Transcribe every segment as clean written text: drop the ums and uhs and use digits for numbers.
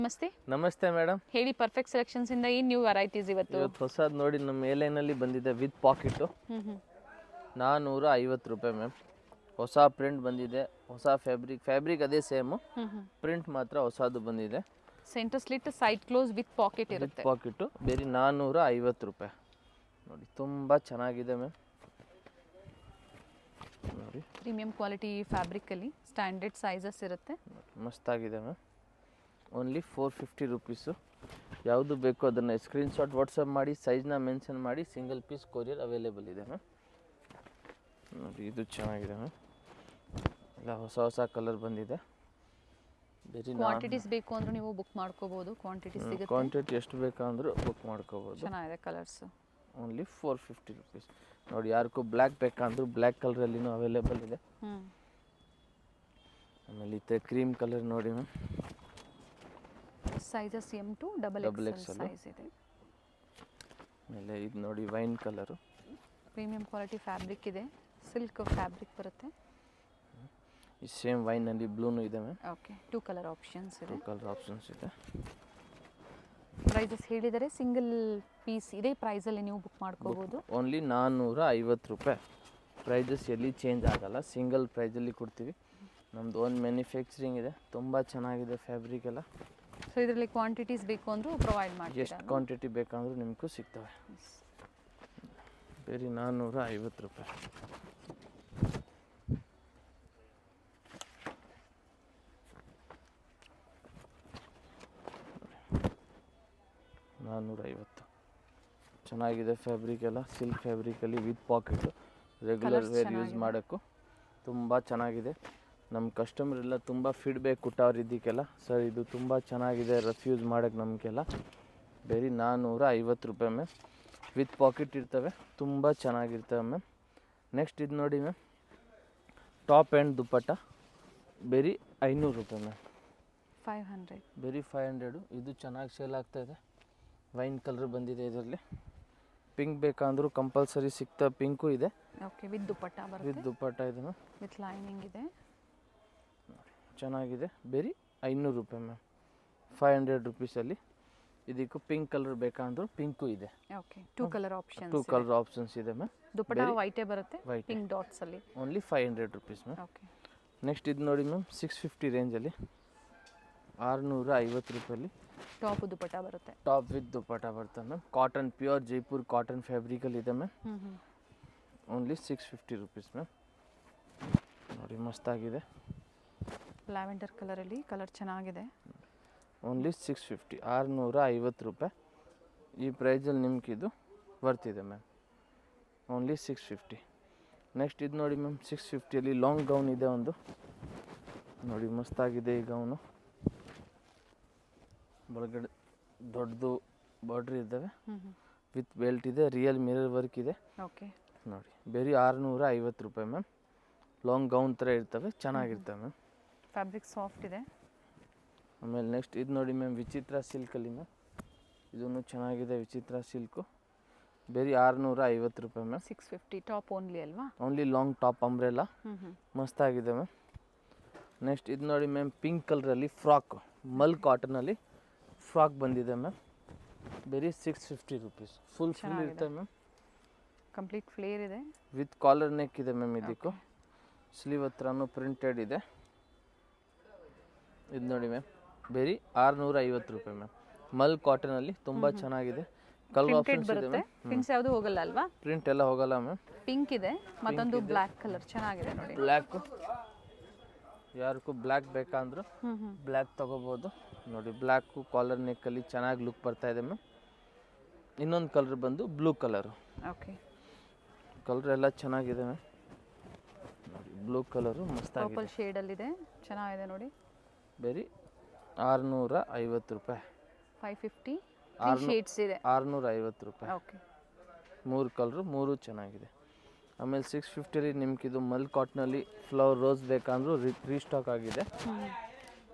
ನಮಸ್ತೆ. ನಮಸ್ತೆ ಮೇಡಮ್. ಹೇಳಿ, ಪರ್ಫೆಕ್ಟ್ ಸೆಲೆಕ್ಷನ್ಸ್ ಇಂದ ಏನು ನ್ಯೂ ವೆರೈಟೀಸ್ ಇವತ್ತು? ಹೊಸದು ನೋಡಿ, ನಮ್ಮ ಏಲೈನಲ್ಲಿ ಬಂದಿದೆ ವಿತ್ ಪಾಕೆಟು. 450 ರೂಪಾಯಿ ಮ್ಯಾಮ್. ಹೊಸ ಪ್ರಿಂಟ್ ಬಂದಿದೆ, ಹೊಸ ಫ್ಯಾಬ್ರಿಕ್ ಅದೇ ಸೇಮು, ಪ್ರಿಂಟ್ ಮಾತ್ರ ಹೊಸದು ಬಂದಿದೆ. Centre slit, side close with packet ಇರುತ್ತೆ. ಪಾಕೆಟು ಬೇರೆ 450 ರೂಪಾಯಿ. ನೋಡಿ ತುಂಬ ಚೆನ್ನಾಗಿದೆ ಮ್ಯಾಮ್. ನೋಡಿ ಪ್ರೀಮಿಯಂ ಕ್ವಾಲಿಟಿ ಫ್ಯಾಬ್ರಿಕಲ್ಲಿ ಸ್ಟ್ಯಾಂಡರ್ಡ್ ಸೈಜಸ್ ಇರುತ್ತೆ. ಮಸ್ತಾಗಿದೆ ಮ್ಯಾಮ್. Only 450 rupees. ಯಾವುದು ಬೇಕೋ ಅದನ್ನು ಸ್ಕ್ರೀನ್ಶಾಟ್ ವಾಟ್ಸಪ್ ಮಾಡಿ, ಸೈಜ್ನ ಮೆನ್ಷನ್ ಮಾಡಿ, ಸಿಂಗಲ್ ಪೀಸ್ ಕೊರಿಯರ್ ಅವೈಲೇಬಲ್ ಇದೆ ಮ್ಯಾಮ್. ನೋಡಿ ಇದು ಚೆನ್ನಾಗಿದೆ ಮ್ಯಾಮ್. ಎಲ್ಲ ಹೊಸ ಹೊಸ ಕಲರ್ ಬಂದಿದೆ. ಬೇರೆ ಕ್ವಾಂಟಿಟೀಸ್ ಬೇಕು ಅಂದ್ರೂ ನೀವು ಬುಕ್ ಮಾಡ್ಕೋಬಹುದು. ಕ್ವಾಂಟಿಟಿ ಎಷ್ಟು ಬೇಕಂದ್ರೂ ಬುಕ್ ಮಾಡ್ಕೋಬೋದು. ಚೆನ್ನಾಗಿದೆ ಕಲರ್ಸ್. Only 450 rupees. ನೋಡಿ ಯಾರಿಗೂ ಬ್ಲ್ಯಾಕ್ ಬೇಕಂದ್ರೂ ಬ್ಲ್ಯಾಕ್ ಕಲರಲ್ಲಿನೂ ಅವೈಲೇಬಲ್ ಇದೆ. ಆಮೇಲೆ ಈ ಕ್ರೀಮ್ ಕಲರ್ ನೋಡಿ ma'am. Sizes M to XXL size ಇದೆ. ಆಮೇಲೆ ಇದು ನೋಡಿ wine colour. Premium quality fabric ಇದೆ, ಸಿಲ್ಕ್ ಫ್ಯಾಬ್ರಿಕ್ ಬರುತ್ತೆ. ಈ ಸೇಮ್ ವೈನಲ್ಲಿ ಬ್ಲೂನು ಇದೆ ಮ್ಯಾಮ್. ಓಕೆ, 2 ಕಲರ್ ಆಪ್ಷನ್ಸ್ ಇದೆ. 2 ಕಲರ್ ಆಪ್ಷನ್ಸ್ ಇದೆ. ಪ್ರೈಸಸ್ ಹೇಳಿದರೆ ಸಿಂಗಲ್ ಪೀಸ್ ಇದೇ ಪ್ರೈಸಲ್ಲಿ ನೀವು ಬುಕ್ ಮಾಡ್ಕೋಬೋದು. ಓನ್ಲಿ 450 ರೂಪಾಯಿ. ಪ್ರೈಸಸ್ ಎಲ್ಲಿ ಚೇಂಜ್ ಆಗಲ್ಲ, ಸಿಂಗಲ್ ಪ್ರೈಸಲ್ಲಿ ಕೊಡ್ತೀವಿ. ನಮ್ಮದು ಓನ್ ಮ್ಯಾನುಫ್ಯಾಕ್ಚರಿಂಗ್ ಇದೆ. ತುಂಬ ಚೆನ್ನಾಗಿದೆ ಫ್ಯಾಬ್ರಿಕ್ ಎಲ್ಲ. ಸೊ ಇದರಲ್ಲಿ ಕ್ವಾಂಟಿಟೀಸ್ ಬೇಕು ಅಂದರೂ ಪ್ರೊವೈಡ್ ಮಾಡ್ತೀವಿ. ಎಷ್ಟು ಕ್ವಾಂಟಿಟಿ ಬೇಕಂದ್ರೂ ನಿಮಗೂ ಸಿಗ್ತವೆ. ಬೇರೆ 450 ರೂಪಾಯಿ. ಚೆನ್ನಾಗಿದೆ ಫ್ಯಾಬ್ರಿಕ್ ಎಲ್ಲ. ಸಿಲ್ಕ್ ಫ್ಯಾಬ್ರಿಕಲ್ಲಿ with pocket, regular wear use ಮಾಡೋಕ್ಕೂ ತುಂಬ ಚೆನ್ನಾಗಿದೆ. ನಮ್ಮ ಕಸ್ಟಮರ್ ಎಲ್ಲ ತುಂಬ ಫೀಡ್ಬ್ಯಾಕ್ ಕೊಟ್ಟವ್ರು ಇದಕ್ಕೆಲ್ಲ. ಸರ್ ಇದು ತುಂಬ ಚೆನ್ನಾಗಿದೆ, ರಫ್ ಯೂಸ್ ಮಾಡೋಕ್ಕೆ ನಮಗೆಲ್ಲ. ಬೇರೆ 450 ರೂಪಾಯಿ ಮ್ಯಾಮ್. ವಿತ್ ಪಾಕೆಟ್ ಇರ್ತವೆ, ತುಂಬ ಚೆನ್ನಾಗಿರ್ತವೆ ಮ್ಯಾಮ್. ನೆಕ್ಸ್ಟ್ ಇದು ನೋಡಿ ಮ್ಯಾಮ್, ಟಾಪ್ ಆ್ಯಂಡ್ ದುಪ್ಪಟ್ಟ. ಬೇರೆ 500 ರೂಪಾಯಿ ಮ್ಯಾಮ್. 500. ಬೇರೆ 500. ಇದು ಚೆನ್ನಾಗಿ ಸೇಲ್ ಆಗ್ತಾಯಿದೆ. ವೈನ್ ಕಲರ್ ಬಂದಿದೆ ಇದರಲ್ಲಿ. ಪಿಂಕ್ ಬೇಕಂದ್ರೂ ಕಂಪಲ್ಸರಿ ಸಿಗ್ತಾ, ಪಿಂಕು ಇದೆ. ಓಕೆ, ವಿತ್ ದುಪ್ಪಟ್ಟ ಬರುತ್ತೆ. ವಿತ್ ದುಪ್ಪಟ್ಟ ಇದೆ ಮ್ಯಾಮ್. ವಿತ್ ಲೈನಿಂಗ್ ಇದೆ. ಚೆನ್ನಾಗಿದೆ. ಬೇರೆ 500 ರೂಪಾಯಿ ಮ್ಯಾಮ್. 500 ರುಪೀಸಲ್ಲಿ ಇದಕ್ಕೂ ಪಿಂಕ್ ಕಲರ್ ಬೇಕಂದ್ರೂ ಪಿಂಕು ಇದೆ. Okay, 2 colour options. 2 colour options ಇದೆ ಮ್ಯಾಮ್. ದುಪ್ಪಟ್ಟ ವೈಟೇ ಬರುತ್ತೆ, ಪಿಂಕ್ ಡಾಟ್ಸ್ ಅಲ್ಲಿ. Only 500 rupees ma'am. Okay. Next ಇದು ನೋಡಿ ಮ್ಯಾಮ್, 650 ರೇಂಜಲ್ಲಿ 650 ರೂಪಾಯಲ್ಲಿ ಟಾಪ್ ದುಪ್ಪಟ್ಟ ಬರುತ್ತೆ. ಟಾಪ್ ವಿತ್ ದುಪ್ಪಟ್ಟ ಬರುತ್ತೆ ma'am. Cotton, pure Jaipur cotton ಫ್ಯಾಬ್ರಿಕಲ್ಲಿ ಇದೆ ಮ್ಯಾಮ್. Only 650 rupees ma'am. ನೋಡಿ ಮಸ್ತಾಗಿದೆ. ಲ್ಯಾವೆಂಡರ್ ಕಲರಲ್ಲಿ ಕಲರ್ ಚೆನ್ನಾಗಿದೆ. ಓನ್ಲಿ 650. 650 ರೂಪಾಯಿ. ಈ ಪ್ರೈಸಲ್ಲಿ ನಿಮ್ಗೆ ಇದು ಬರ್ತಿದೆ ಮ್ಯಾಮ್. ಓನ್ಲಿ 650. ನೆಕ್ಸ್ಟ್ ಇದು ನೋಡಿ ಮ್ಯಾಮ್, 650ಯಲ್ಲಿ ಲಾಂಗ್ ಗೌನ್ ಇದೆ ಒಂದು. ನೋಡಿ ಮಸ್ತಾಗಿದೆ ಈ ಗೌನು. ಒಳಗಡೆ ದೊಡ್ಡದು ಬಾರ್ಡ್ರ್ ಇದ್ದಾವೆ, ವಿತ್ ಬೆಲ್ಟ್ ಇದೆ, ರಿಯಲ್ ಮಿರರ್ ವರ್ಕ್ ಇದೆ. ಓಕೆ. ನೋಡಿ ಬೇರೆ 650 ರೂಪಾಯಿ ಮ್ಯಾಮ್. ಲಾಂಗ್ ಗೌನ್ ಥರ ಇರ್ತವೆ, ಚೆನ್ನಾಗಿರ್ತವೆ ಮ್ಯಾಮ್. ಫ್ಯಾಬ್ರಿಕ್ ಸಾಫ್ಟ್ ಇದೆ. ಆಮೇಲೆ ನೆಕ್ಸ್ಟ್ ಇದು ನೋಡಿ ಮ್ಯಾಮ್, ವಿಚಿತ್ರ ಸಿಲ್ಕಲ್ಲಿ ಮ್ಯಾಮ್. ಇದೂ ಚೆನ್ನಾಗಿದೆ, ವಿಚಿತ್ರ ಸಿಲ್ಕು. ಬೇರೆ 650 ರೂಪಾಯಿ ಮ್ಯಾಮ್. 650 ಟಾಪ್ ಓನ್ಲಿ ಅಲ್ವಾ? Only long top umbrella. ಮಸ್ತಾಗಿದೆ ಮ್ಯಾಮ್. ನೆಕ್ಸ್ಟ್ ಇದು ನೋಡಿ ಮ್ಯಾಮ್, ಪಿಂಕ್ ಕಲರಲ್ಲಿ ಫ್ರಾಕ್, ಮಲ್ ಕಾಟನಲ್ಲಿ ಫ್ರಾಕ್ ಬಂದಿದೆ ಮ್ಯಾಮ್. ಬೇರೆ 650 ರುಪೀಸ್. ಫುಲ್ ಇರ್ತದೆ ಮ್ಯಾಮ್. ಕಂಪ್ಲೀಟ್ ಫ್ಲೇರ್ ಇದೆ, ವಿತ್ ಕಾಲರ್ ನೆಕ್ ಇದೆ ಮ್ಯಾಮ್. ಇದಕ್ಕೂ ಸ್ಲೀವ್ ಹತ್ರನೂ ಪ್ರಿಂಟೆಡ್ ಇದೆ. ಇದು ನೋಡಿ ಮ್ಯಾಮ್, ಬೇರೆ 650 ರೂಪಾಯಿ ಮ್ಯಾಮ್. ಮಲ್ ಕಾಟನಲ್ಲಿ ತುಂಬ ಚೆನ್ನಾಗಿದೆ. ಕಲರ್ ಆಪ್ಷನ್ಸ್ ಇದೆ ಮ್ಯಾಮ್. ಪ್ರಿಂಟ್ಸ್ ಯಾವುದು ಹೋಗಲ್ಲ ಅಲ್ವಾ? ಪ್ರಿಂಟ್ ಎಲ್ಲ ಹೋಗಲ್ಲ ಮ್ಯಾಮ್. ಪಿಂಕ್ ಇದೆ, ಮತ್ತೊಂದು ಬ್ಲ್ಯಾಕ್ ಕಲರ್ ಚೆನ್ನಾಗಿದೆ ನೋಡಿ. ಬ್ಲ್ಯಾಕ್, ಯಾರಿಗೂ ಬ್ಲ್ಯಾಕ್ ಬೇಕಂದ್ರೂ ಬ್ಲ್ಯಾಕ್ ತಗೋಬೋದು. ನೋಡಿ ಬ್ಲ್ಯಾಕು ಕಾಲರ್ ನೆಕ್ಕಲ್ಲಿ ಚೆನ್ನಾಗಿ ಲುಕ್ ಬರ್ತಾ ಇದೆ ಮ್ಯಾಮ್. ಇನ್ನೊಂದು ಕಲರ್ ಬಂದು ಬ್ಲೂ ಕಲರು. ಓಕೆ, ಕಲರ್ ಎಲ್ಲ ಚೆನ್ನಾಗಿದೆ ಮ್ಯಾಮ್. ನೋಡಿ ಬ್ಲೂ ಕಲರು ಮಸ್ತಾಗಿದೆ. ಪರ್ಪಲ್ ಶೇಡಲ್ಲಿದೆ, ಚೆನ್ನಾಗಿದೆ ನೋಡಿ. ಬೇರೆ 650 ರೂಪಾಯಿ. 550 ಶೇಡ್ಸ್ ಇದೆ. 650 ರೂಪಾಯಿ. ಓಕೆ, 3 ಕಲರು, 3 ಚೆನ್ನಾಗಿದೆ. ಆಮೇಲೆ 650ಲಿ ನಿಮ್ಗೆ ಇದು ಮಲ್ ಕಾಟ್ನಲ್ಲಿ ಫ್ಲವರ್ ರೋಸ್ ಬೇಕಂದ್ರೂ ರೀಸ್ಟಾಕ್ ಆಗಿದೆ.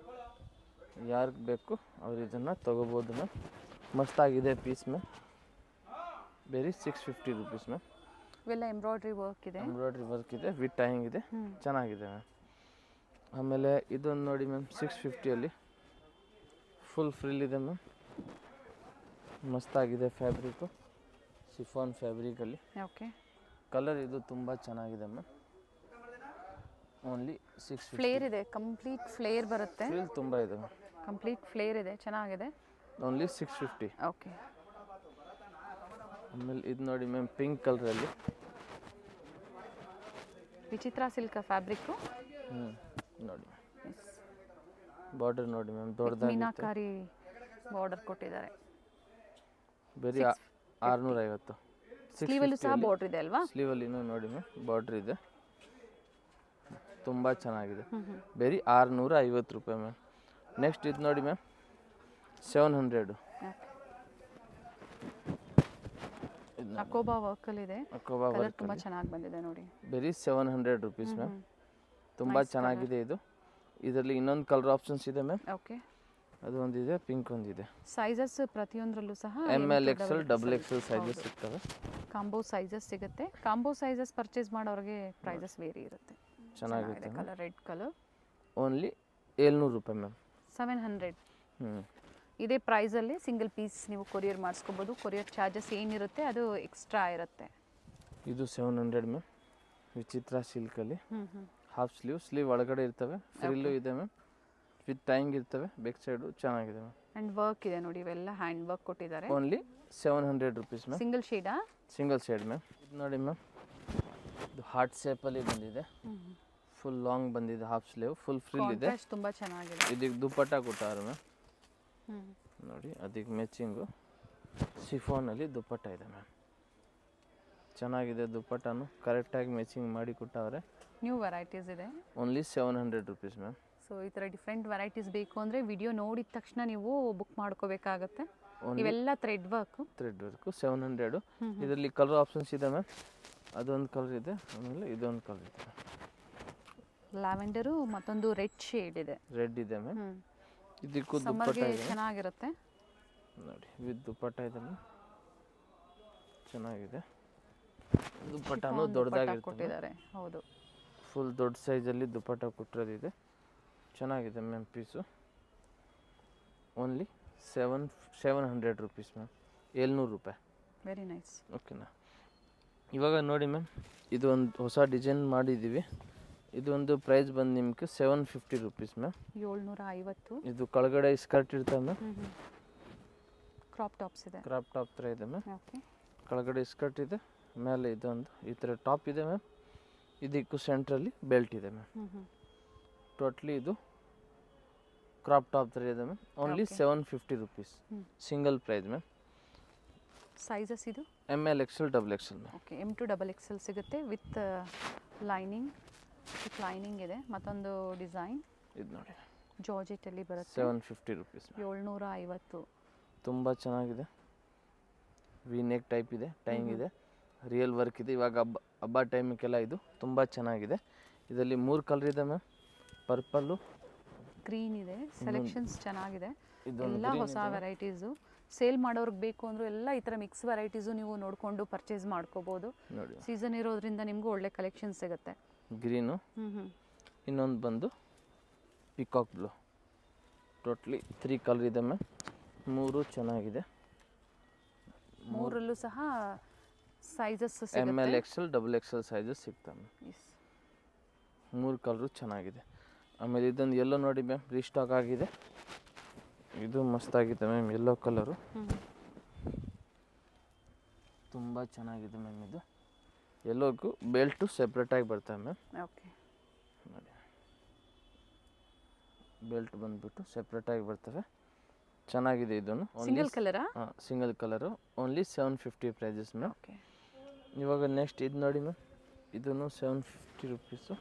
ಯಾರಿಗೆ ಬೇಕು ಅವ್ರು ಇದನ್ನು ತೊಗೋಬೋದು ಮ್ಯಾಮ್. ಮಸ್ತಾಗಿದೆ piece ma'am. ಬೇರೆ 650 ರುಪೀಸ್ ಮ್ಯಾಮ್. ಇವೆಲ್ಲ ಎಂಬ್ರಾಯ್ಡ್ರಿ ವರ್ಕ್ ಇದೆ, ವಿತ್ ಟೈಯಿಂಗ್ ಇದೆ, ಚೆನ್ನಾಗಿದೆ ಮ್ಯಾಮ್. ಆಮೇಲೆ ಇದೊಂದು ನೋಡಿ ಮ್ಯಾಮ್, 650ಯಲ್ಲಿ ಫುಲ್ ಫ್ರಿಲ್ ಇದೆ ಮ್ಯಾಮ್, ಮಸ್ತಾಗಿದೆ ಫ್ಯಾಬ್ರಿಕ್ಕು, ಶಿಫಾನ್ ಫ್ಯಾಬ್ರಿಕಲ್ಲಿ. ಓಕೆ. ಕಲರ್ ಇದು ತುಂಬ ಚೆನ್ನಾಗಿದೆ ಮ್ಯಾಮ್. ಓನ್ಲಿ 650. ಫ್ಲೇರ್ ಇದೆ, ಕಂಪ್ಲೀಟ್ ಫ್ಲೇರ್ ಬರುತ್ತೆ. ಫ್ರಿಲ್ ತುಂಬ ಇದೆ ಮ್ಯಾಮ್. ಕಂಪ್ಲೀಟ್ ಫ್ಲೇರ್ ಇದೆ, ಚೆನ್ನಾಗಿದೆ. ಓನ್ಲಿ 650. ಓಕೆ. ಆಮೇಲೆ ಇದು ನೋಡಿ ಮ್ಯಾಮ್, ಪಿಂಕ್ ಕಲರಲ್ಲಿ. ವಿಚಿತ್ರ ಸಿಲ್ಕ್ ಫ್ಯಾಬ್ರಿಕ್ಕು. ನೋಡಿ ಬಾರ್ಡರ್ ನೋಡಿ ಮ್ಯಾಮ್, ದೊಡ್ಡದಾಗಿ ಮೀನಾಕಾರಿ ಬಾರ್ಡರ್ ಕೊಟ್ಟಿದ್ದಾರೆ. ಬರೀ 650. ಸ್ಲೀವಲ್ಲೂ ಸಹ ಬಾರ್ಡರ್ ಇದೆ ಅಲ್ವಾ? ಸ್ಲೀವಲ್ಲಿನೂ ನೋಡಿ ಮ್ಯಾಮ್ ಬಾರ್ಡರ್ ಇದೆ, ತುಂಬ ಚೆನ್ನಾಗಿದೆ. ಬರೀ 650 ರೂಪಾಯಿ ಮ್ಯಾಮ್. ನೆಕ್ಸ್ಟ್ ಇದು ನೋಡಿ ಮ್ಯಾಮ್, 700. ಅಕೋಬಾ ವರ್ಕಲ್ಲಿ ಇದೆ, ಅಕೋಬಾ ಕಲರ್ ವರ್ಕ್ ತುಂಬ ಚೆನ್ನಾಗಿ ಬಂದಿದೆ ನೋಡಿ. ಬರೀ 700 ರುಪೀಸ್ ಮ್ಯಾಮ್. ತುಂಬ ಚೆನ್ನಾಗಿದೆ ಇದು. ಇದರಲ್ಲಿ ಇನ್ನೊಂದು ಕಲರ್ ಆಪ್ಷನ್ಸ್ ಇದೆ ಮ್ಯಾಮ್. ಓಕೆ. ಅದು ಒಂದಿದೆ, ಪಿಂಕ್ ಒಂದಿದೆ. ಸೈಜಸ್ ಪ್ರತಿಯೊಂದರಲ್ಲೂ ಸಹ ML XL XXL ಸೈಜಸ್ ಸಿಗ್ತವೆ. ಕಾಂಬೋ ಸೈಜಸ್ ಸಿಗುತ್ತೆ. ಕಾಂಬೋ ಸೈಜಸ್ ಪರ್ಚೇಸ್ ಮಾಡೋರಿಗೆ ಪ್ರೈಸಸ್ ವೇರಿ ಇರುತ್ತೆ. ಚೆನ್ನಾಗಿದೆ ಕಲರ್, ರೆಡ್ ಕಲರ್. ಓನ್ಲಿ 700 ರೂಪಾಯಿ ಮ್ಯಾಮ್. 700. ಇದೇ ಪ್ರೈಸಲ್ಲಿ ಸಿಂಗಲ್ ಪೀಸ್ ನೀವು ಕೊರಿಯರ್ ಮಾಡಿಸ್ಕೋಬೋದು. ಕೊರಿಯರ್ ಚಾರ್ಜಸ್ ಏನಿರುತ್ತೆ ಅದು ಎಕ್ಸ್ಟ್ರಾ ಇರುತ್ತೆ. ಇದು 700 ಮ್ಯಾಮ್. ವಿಚಿತ್ರ ಸಿಲ್ಕಲ್ಲಿ ಹಾಫ್ ಸ್ಲೀವ್ ಒಳಗಡೆ ಇರ್ತವೆ, ಫ್ರಿಲ್ಲು ಇದೆ ಮ್ಯಾಮ್, ವಿತ್ ಟೈಂಗ್ ಇರ್ತವೆ, ಬ್ಯಾಕ್ ಸೈಡು ಚೆನ್ನಾಗಿದೆ ಮ್ಯಾಮ್. ಆ್ಯಂಡ್ ವರ್ಕ್ ಇದೆ ನೋಡಿ, ಇವೆಲ್ಲ ಹ್ಯಾಂಡ್ ವರ್ಕ್ ಕೊಟ್ಟಿದ್ದಾರೆ. Only 700 rupees ma'am. ಸಿಂಗಲ್ ಶೇಡಾ? Single shade ma'am. ಇದು ನೋಡಿ ಮ್ಯಾಮ್, ಇದು ಹಾರ್ಟ್ ಶೇಪಲ್ಲಿ ಬಂದಿದೆ, ಫುಲ್ ಲಾಂಗ್ ಬಂದಿದೆ, ಹಾಫ್ ಸ್ಲೀವ್, ಫುಲ್ ಫ್ರಿಲ್ ಇದೆ. ತುಂಬ ಚೆನ್ನಾಗಿದೆ. ಇದಕ್ಕೆ ದುಪ್ಪಟ್ಟ ಕೊಟ್ಟಾರೆ ಮ್ಯಾಮ್. ನೋಡಿ ಅದಕ್ಕೆ ಮ್ಯಾಚಿಂಗು ಶಿಫಾನಲ್ಲಿ ದುಪ್ಪಟ್ಟ ಇದೆ ಮ್ಯಾಮ್. ಚೆನ್ನಾಗಿದೆ ದುಪ್ಪಟ್ಟನು, ಕರೆಕ್ಟಾಗಿ ಮ್ಯಾಚಿಂಗ್ ಮಾಡಿ ಕೊಟ್ಟವ್ರೆ. ನ್ಯೂ ವೆರೈಟೀಸ್ ಇದೆ. Only 700 rupees ma'am. ಸೊ ಈ ಥರ ಡಿಫ್ರೆಂಟ್ ವೆರೈಟೀಸ್ ಬೇಕು ಅಂದರೆ ವಿಡಿಯೋ ನೋಡಿದ ತಕ್ಷಣ ನೀವು ಬುಕ್ ಮಾಡ್ಕೋಬೇಕಾಗತ್ತೆ. ಇವೆಲ್ಲ ಥ್ರೆಡ್ ವರ್ಕು. 700. ಇದರಲ್ಲಿ ಕಲರ್ ಆಪ್ಷನ್ಸ್ ಇದೆ ಮ್ಯಾಮ್. ಅದೊಂದು ಕಲರ್ ಇದೆ, ಆಮೇಲೆ ಇದೊಂದು ಕಲರ್ ಇದೆ. ಲ್ಯಾವೆಂಡರು, ಮತ್ತೊಂದು ರೆಡ್ ಶೇಡ್ ಇದೆ. ರೆಡ್ ಇದೆ ಮ್ಯಾಮ್. ಇದಕ್ಕೂ ದುಪ್ಪಟ್ಟ ಸಮ್ಮರ್ಗೆ ಇದೆ ಚೆನ್ನಾಗಿರುತ್ತೆ ನೋಡಿ, ವಿತ್ ದುಪ್ಪಟ್ಟ ಇದೆ ಮ್ಯಾಮ್, ಚೆನ್ನಾಗಿದೆ. ದುಪ್ಪಟ್ಟನು ದೊಡ್ಡದಾಗಿ ಕೊಟ್ಟಿದ್ದಾರೆ. ಹೌದು, ಫುಲ್ ದೊಡ್ಡ ಸೈಜಲ್ಲಿ ದುಪ್ಪಟ್ಟ ಕೊಟ್ಟಿರೋದಿದೆ, ಚೆನ್ನಾಗಿದೆ ma'am piece. Only 700 rupees ma'am. 700 ರೂಪಾಯಿ. Very nice. ಓಕೆನಾ. ಇವಾಗ ನೋಡಿ ಮ್ಯಾಮ್, ಇದು ಒಂದು ಹೊಸ ಡಿಸೈನ್ ಮಾಡಿದ್ದೀವಿ. ಇದು ಒಂದು ಪ್ರೈಸ್ ಬಂದು ನಿಮಗೆ 750 ರುಪೀಸ್ ಮ್ಯಾಮ್. 750. ಇದು ಕೆಳಗಡೆ ಸ್ಕರ್ಟ್ ಇರ್ತದೆ ಮ್ಯಾಮ್, ಕ್ರಾಪ್ ಟಾಪ್ಸ್ ಇದೆ. ಕ್ರಾಪ್ ಟಾಪ್ ಥರ ಇದೆ ಮ್ಯಾಮ್. ಓಕೆ. ಕೆಳಗಡೆ ಸ್ಕರ್ಟ್ ಇದೆ, ಮೇಲೆ ಇದೊಂದು ಈ ಥರ ಟಾಪ್ ಇದೆ ಮ್ಯಾಮ್. ಇದಕ್ಕೂ ಸೆಂಟ್ರಲ್ಲಿ ಬೆಲ್ಟ್ ಇದೆ ಮ್ಯಾಮ್. ಟೋಟ್ಲಿ ಇದು ಕ್ರಾಪ್ ಟಾಪ್ ಥರ ಇದೆ ma'am. Only 750 rupees. Single price ma'am. Sizes ಇದು ML XL XXL ma'am. Okay. M to XXL ಸಿಗುತ್ತೆ ವಿತ್ ಲೈನಿಂಗ್. ಲೈನಿಂಗ್ ಇದೆ. ಮತ್ತೊಂದು ಡಿಸೈನ್ ಇದು ನೋಡಿ, ಜಾರ್ಜೆಟಲ್ಲಿ ಬರುತ್ತೆ. 750 ರುಪೀಸ್. 750. ತುಂಬ ಚೆನ್ನಾಗಿದೆ. ವಿ ನೆಕ್ ಟೈಪ್ ಇದೆ, ಟೈಂಗ್ ಇದೆ, ರಿಯಲ್ ವರ್ಕ್ ಇದೆ. ಇವಾಗ ಹಬ್ಬ ಟೈಮಿಗೆಲ್ಲ ಇದು ತುಂಬ ಚೆನ್ನಾಗಿದೆ. ಇದರಲ್ಲಿ 3 ಕಲರ್ ಇದೆ ಮ್ಯಾಮ್. ಪರ್ಪಲ್ಲು, ಗ್ರೀನ್ ಇದೆ. ಸೆಲೆಕ್ಷನ್ಸ್ ಚೆನ್ನಾಗಿದೆ. ಇದೊಂದು ಎಲ್ಲ ಹೊಸ ವೆರೈಟೀಸು. ಸೇಲ್ ಮಾಡೋರ್ಗೆ ಬೇಕು ಅಂದರೂ ಎಲ್ಲ ಈ ಥರ ಮಿಕ್ಸ್ ವೆರೈಟೀಸು ನೀವು ನೋಡಿಕೊಂಡು ಪರ್ಚೇಸ್ ಮಾಡ್ಕೋಬೋದು. ನೋಡಿ, ಸೀಸನ್ ಇರೋದ್ರಿಂದ ನಿಮಗೂ ಒಳ್ಳೆ ಕಲೆಕ್ಷನ್ ಸಿಗುತ್ತೆ. ಗ್ರೀನು, ಇನ್ನೊಂದು ಬಂದು ಪಿಕಾಕ್ ಬ್ಲೂ. ಟೋಟ್ಲಿ 3 ಕಲರ್ ಇದೆ ಮ್ಯಾಮ್. 3 ಚೆನ್ನಾಗಿದೆ. 3ರಲ್ಲೂ ಸಹ sizes ML XL XXL sizes ಸಿಗ್ತವೆ ಮ್ಯಾಮ್. 3 ಕಲರು ಚೆನ್ನಾಗಿದೆ. ಆಮೇಲೆ ಇದೊಂದು ಎಲ್ಲೋ ನೋಡಿ ಮ್ಯಾಮ್, ರೀಸ್ಟಾಕ್ ಆಗಿದೆ. ಇದು ಮಸ್ತಾಗಿದೆ ಮ್ಯಾಮ್, ಯೆಲ್ಲೋ ಕಲರು ತುಂಬ ಚೆನ್ನಾಗಿದೆ ಮ್ಯಾಮ್. ಇದು ಎಲ್ಲೋಗೂ ಬೆಲ್ಟು ಸೆಪ್ರೇಟಾಗಿ ಬರ್ತವೆ ಮ್ಯಾಮ್. ಓಕೆ. ನೋಡಿ, ಬೆಲ್ಟ್ ಬಂದುಬಿಟ್ಟು ಸೆಪ್ರೇಟಾಗಿ ಬರ್ತವೆ, ಚೆನ್ನಾಗಿದೆ. ಇದನ್ನು ಸಿಂಗಲ್ ಕಲರಾ? ಹಾಂ, single colour. Only 750 prices ma'am. Okay. ಇವಾಗ ನೆಕ್ಸ್ಟ್ ಇದು ನೋಡಿ ಮ್ಯಾಮ್, ಇದೂ 750 ರುಪೀಸು.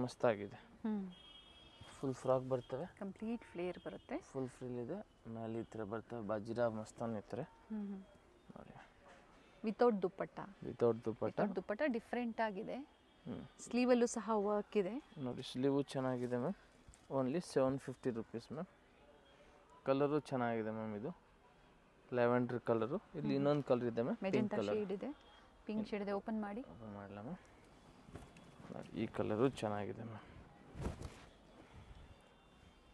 ಮಸ್ತಾಗಿದೆ. ಫುಲ್ ಫ್ರಾಕ್ ಬರ್ತವೆ, ಕಂಪ್ಲೀಟ್ ಫ್ಲೇರ್ ಬರುತ್ತೆ, ಫುಲ್ ಫ್ರಿಲ್ ಇದೆ, ಮೇಲೆ ಈ ಥರ ಬರ್ತವೆ, ಬಾಜಿರಾ ಮಸ್ತಾನ್ ಇರ್ತಾರೆ ನೋಡಿ. Without dupatta. Without dupatta. Dupatta different ಆಗಿದೆ. ಸ್ಲೀವಲ್ಲೂ ಸಹ ವರ್ಕ್ ಇದೆ ನೋಡಿ. ಸ್ಲೀವು ಚೆನ್ನಾಗಿದೆ ma'am. Only 750 rupees ma'am. Colour ಚೆನ್ನಾಗಿದೆ ಮ್ಯಾಮ್. ಇದು ಲ್ಯಾವೆಂಡರ್ ಕಲರು. ಇಲ್ಲಿ ಇನ್ನೊಂದು ಕಲರ್ ಇದೆ ಮ್ಯಾಮ್, ಮೆಜೆಂಟಾ ಶೇಡ್ ಇದೆ, ಪಿಂಕ್ ಶೇಡ್ ಇದೆ. ಓಪನ್ ಮಾಡಿ. ಓಪನ್ ಮಾಡಲ ಮ್ಯಾಮ್. ನೋಡಿ, ಈ ಕಲರು ಚೆನ್ನಾಗಿದೆ ಮ್ಯಾಮ್.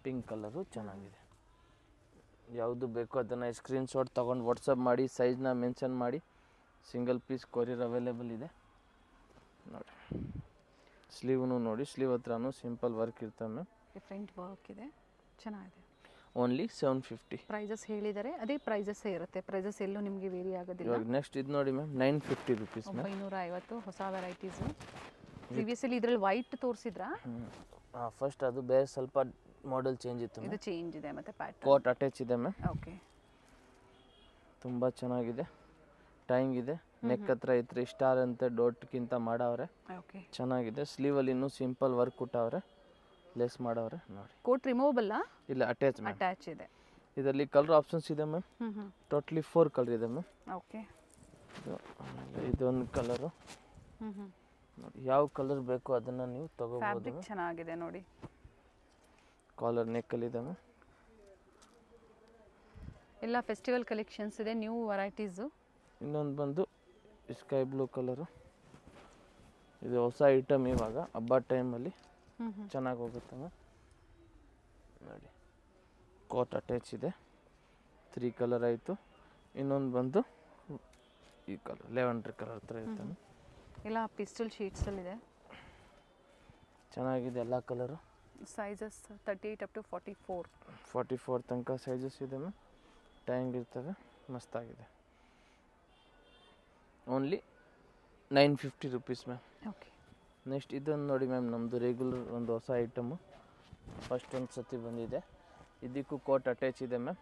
ಪಿಂಕ್ ಕಲರು ಚೆನ್ನಾಗಿದೆ. ಯಾವುದು ಬೇಕೋ ಅದನ್ನು ಸ್ಕ್ರೀನ್ಶಾಟ್ ತೊಗೊಂಡು ವಾಟ್ಸಪ್ ಮಾಡಿ, ಸೈಜ್ನ ಮೆನ್ಷನ್ ಮಾಡಿ. ಸಿಂಗಲ್ ಪೀಸ್ ಕೊರಿಯರ್ ಅವೈಲೇಬಲ್ ಇದೆ ನೋಡಿ. ಸ್ಲೀವ್ನು ನೋಡಿ, ಸ್ಲೀವ್ ಹತ್ರನೂ ಸಿಂಪಲ್ ವರ್ಕ್ ಇರ್ತವೆ ಮ್ಯಾಮ್. ಡಿಫ್ರೆಂಟ್ ವರ್ಕ್ ಇದೆ, ಚೆನ್ನಾಗಿದೆ. ಓನ್ಲಿ 750. ಪ್ರೈಸಸ್ ಹೇಳಿದ್ದಾರೆ, ಅದೇ ಪ್ರೈಸಸ್ಸೇ ಇರುತ್ತೆ. ಪ್ರೈಸಸ್ ಎಲ್ಲೂ ನಿಮಗೆ ವೇರಿ ಆಗೋದಿಲ್ಲ. ಇವಾಗ ನೆಕ್ಸ್ಟ್ ಇದು ನೋಡಿ ಮ್ಯಾಮ್, 950 ರುಪೀಸ್ ಮ್ಯಾಮ್. 950 ಹೊಸ ವೆರೈಟೀಸು. ಪ್ರೀವಿಯಸ್ಲಿ ಇದರಲ್ಲಿ ವೈಟ್ ತೋರಿಸಿದ್ರಾ? ಫಸ್ಟ್ ಅದು ಬೇರೆ ಸ್ವಲ್ಪ ಮಾಡೆಲ್ ಚೇಂಜ್ ಇತ್ತು. ಇದು ಚೇಂಜ್ ಇದೆ ಮತ್ತು ಪ್ಯಾಟರ್ನ್ ಕೋಟ್ ಅಟ್ಯಾಚ್ ಇದೆ ಮ್ಯಾಮ್. ಓಕೆ, ತುಂಬ ಚೆನ್ನಾಗಿದೆ. ಟೈಂಗ್ ಇದೆ, ನೆಕ್ ಹತ್ರ ಇತ್ತು ಸ್ಟಾರ್ ಅಂತ ಡಾಟ್ಗಿಂತ ಮಾಡವ್ರೆ. ಓಕೆ, ಚೆನ್ನಾಗಿದೆ. ಸ್ಲೀವಲ್ಲಿ ಇನ್ನೂ ಸಿಂಪಲ್ ವರ್ಕ್ ಕೊಟ್ಟವ್ರೆ, ಲೆಸ್ ಮಾಡವ್ರೆ ನೋಡಿ. ಕೋಟ್ ರಿಮೂವಬಲ್ಲ? ಇಲ್ಲ, ಅಟ್ಯಾಚ್ ಮ್ಯಾಮ್. ಅಟ್ಯಾಚ್ ಇದೆ. ಇದರಲ್ಲಿ ಕಲರ್ ಆಪ್ಷನ್ಸ್ ಇದೆ ಮ್ಯಾಮ್. ಟೋಟಲಿ 4 ಕಲರ್ ಇದೆ ಮ್ಯಾಮ್. ಓಕೆ, ಇದೊಂದು ಕಲರು ನೋಡಿ. ಯಾವ ಕಲರ್ ಬೇಕೋ ಅದನ್ನು ನೀವು ತಗೋಬೋದು. ಫ್ಯಾಬ್ರಿಕ್ ಚೆನ್ನಾಗಿದೆ ನೋಡಿ. ಕಾಲರ್ ನೆಕ್ಕಲ್ಲಿದೆ ಮ್ಯಾಮ್. ಎಲ್ಲ ಫೆಸ್ಟಿವಲ್ ಕಲೆಕ್ಷನ್ಸ್ ಇದೆ, ನ್ಯೂ ವೆರೈಟೀಸು. ಇನ್ನೊಂದು ಬಂದು ಸ್ಕೈ ಬ್ಲೂ ಕಲರು. ಇದು ಹೊಸ ಐಟಮ್, ಇವಾಗ ಹಬ್ಬ ಟೈಮಲ್ಲಿ ಚೆನ್ನಾಗಿ ಹೋಗುತ್ತೆ ಮ್ಯಾಮ್ ನೋಡಿ. ಕೋಟ್ ಅಟ್ಯಾಚ್ ಇದೆ. 3 ಕಲರ್ ಆಯಿತು. ಇನ್ನೊಂದು ಬಂದು ಈ ಕಲರ್ ಲೆವೆಂಡರ್ ಕಲರ್ ಹತ್ರ ಇರ್ತಾನೆ. ಎಲ್ಲ ಪಿಸ್ಟಲ್ ಶೀಟ್ಸಲ್ಲಿದೆ, ಚೆನ್ನಾಗಿದೆ ಎಲ್ಲ ಕಲರು. ಸೈಜಸ್ 38 ಅಪ್ ಟು 44 ತನಕ ಸೈಜಸ್ ಇದೆ ಮ್ಯಾಮ್. ಟ್ಯಾಂಗ್ ಇರ್ತವೆ, ಮಸ್ತಾಗಿದೆ. Only 950 rupees ma'am. Okay, next ಇದೊಂದು ನೋಡಿ ಮ್ಯಾಮ್, ನಮ್ಮದು ರೆಗ್ಯುಲರ್ ಒಂದು ಹೊಸ ಐಟಮು. ಫಸ್ಟ್ ಒಂದು ಸತಿ ಬಂದಿದೆ. ಇದಕ್ಕೂ ಕೋಟ್ ಅಟ್ಯಾಚ್ ಇದೆ ಮ್ಯಾಮ್.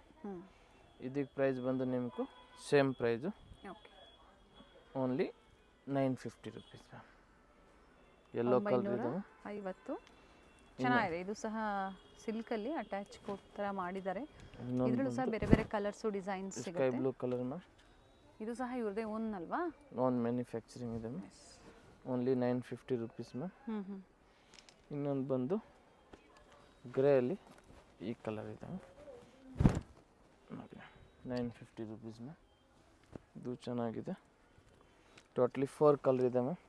ಇದಕ್ಕೆ ಪ್ರೈಸ್ ಬಂದು ನಿಮಗೂ same price, okay, only 950 rupees ma'am. Yellow colour ಇದೆ 50. ಚೆನ್ನಾಗಿದೆ. ಇದು ಸಹ ಸಿಲ್ಕಲ್ಲಿ ಅಟ್ಯಾಚ್ ಕೋಟ್ ಥರ ಮಾಡಿದ್ದಾರೆ. ಇದರಲ್ಲೂ ಸಹ ಬೇರೆ ಬೇರೆ ಕಲರ್ಸು ಡಿಸೈನ್ಸ್ ಸ್ಕೈ ಸಿಗುತ್ತೆ. Blue colour ma'am. ಇದು ಸಹ ಇವ್ರದೇ ಓನ್ ಅಲ್ವಾ? ಓನ್ ಮ್ಯಾನುಫ್ಯಾಕ್ಚರಿಂಗ್ ಇದೆ ಮ್ಯಾಮ್. Only 950 rupees ma'am. ಇನ್ನೊಂದು ಬಂದು ಗ್ರೇ ಅಲ್ಲಿ ಈ ಕಲರ್ ಇದೆ ನೋಡಿ, 950 ರುಪೀಸ್ ಮ್ಯಾಮ್. ಇದು ಚೆನ್ನಾಗಿದೆ. ಟೋಟಲಿ 4 ಕಲರ್ ಇದೆ ಮ್ಯಾಮ್.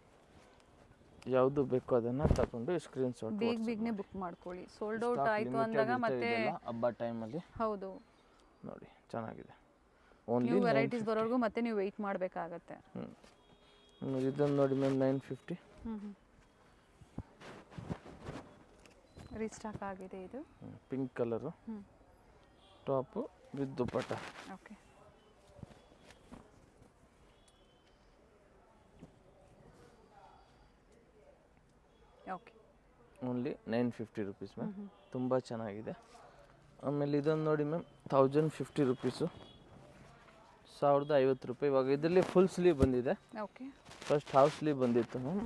ಯಾವುದು ಬೇಕೋ ಅದನ್ನು ತಗೊಂಡು ಸ್ಕ್ರೀನ್ಶಾಟ್ ಬೇಗನೆ ಬುಕ್ ಮಾಡ್ಕೊಳ್ಳಿ. ಸೋಲ್ಡ್ ಔಟ್ ಆಯಿತು ಅಂದಾಗ ಮತ್ತೆ ಹಬ್ಬ ಟೈಮಲ್ಲಿ. ಹೌದು ನೋಡಿ, ಚೆನ್ನಾಗಿದೆ. ಓನ್ಲಿ ನ್ಯೂ ವೆರೈಟೀಸ್ ಬರೋರ್ಗು ಮತ್ತೆ ನೀವು ವೆಯ್ಟ್ ಮಾಡಬೇಕಾಗತ್ತೆ. ಇದನ್ನು ನೋಡಿ ಮ್ಯಾಮ್, 950. ರೀಸ್ಟಾಕ್ ಆಗಿದೆ ಇದು. Pink colour, top with dupatta. Okay, okay, only 950 rupees ma'am. ತುಂಬ ಚೆನ್ನಾಗಿದೆ. ಆಮೇಲೆ ಇದೊಂದು ನೋಡಿ ಮ್ಯಾಮ್, 1050 ರುಪೀಸು, 1050 ರೂಪಾಯಿ. ಇವಾಗ ಇದರಲ್ಲಿ ಫುಲ್ ಸ್ಲೀವ್ ಬಂದಿದೆ. ಓಕೆ, ಫಸ್ಟ್ ಹಾಫ್ ಸ್ಲೀವ್ ಬಂದಿತ್ತು ಮ್ಯಾಮ್.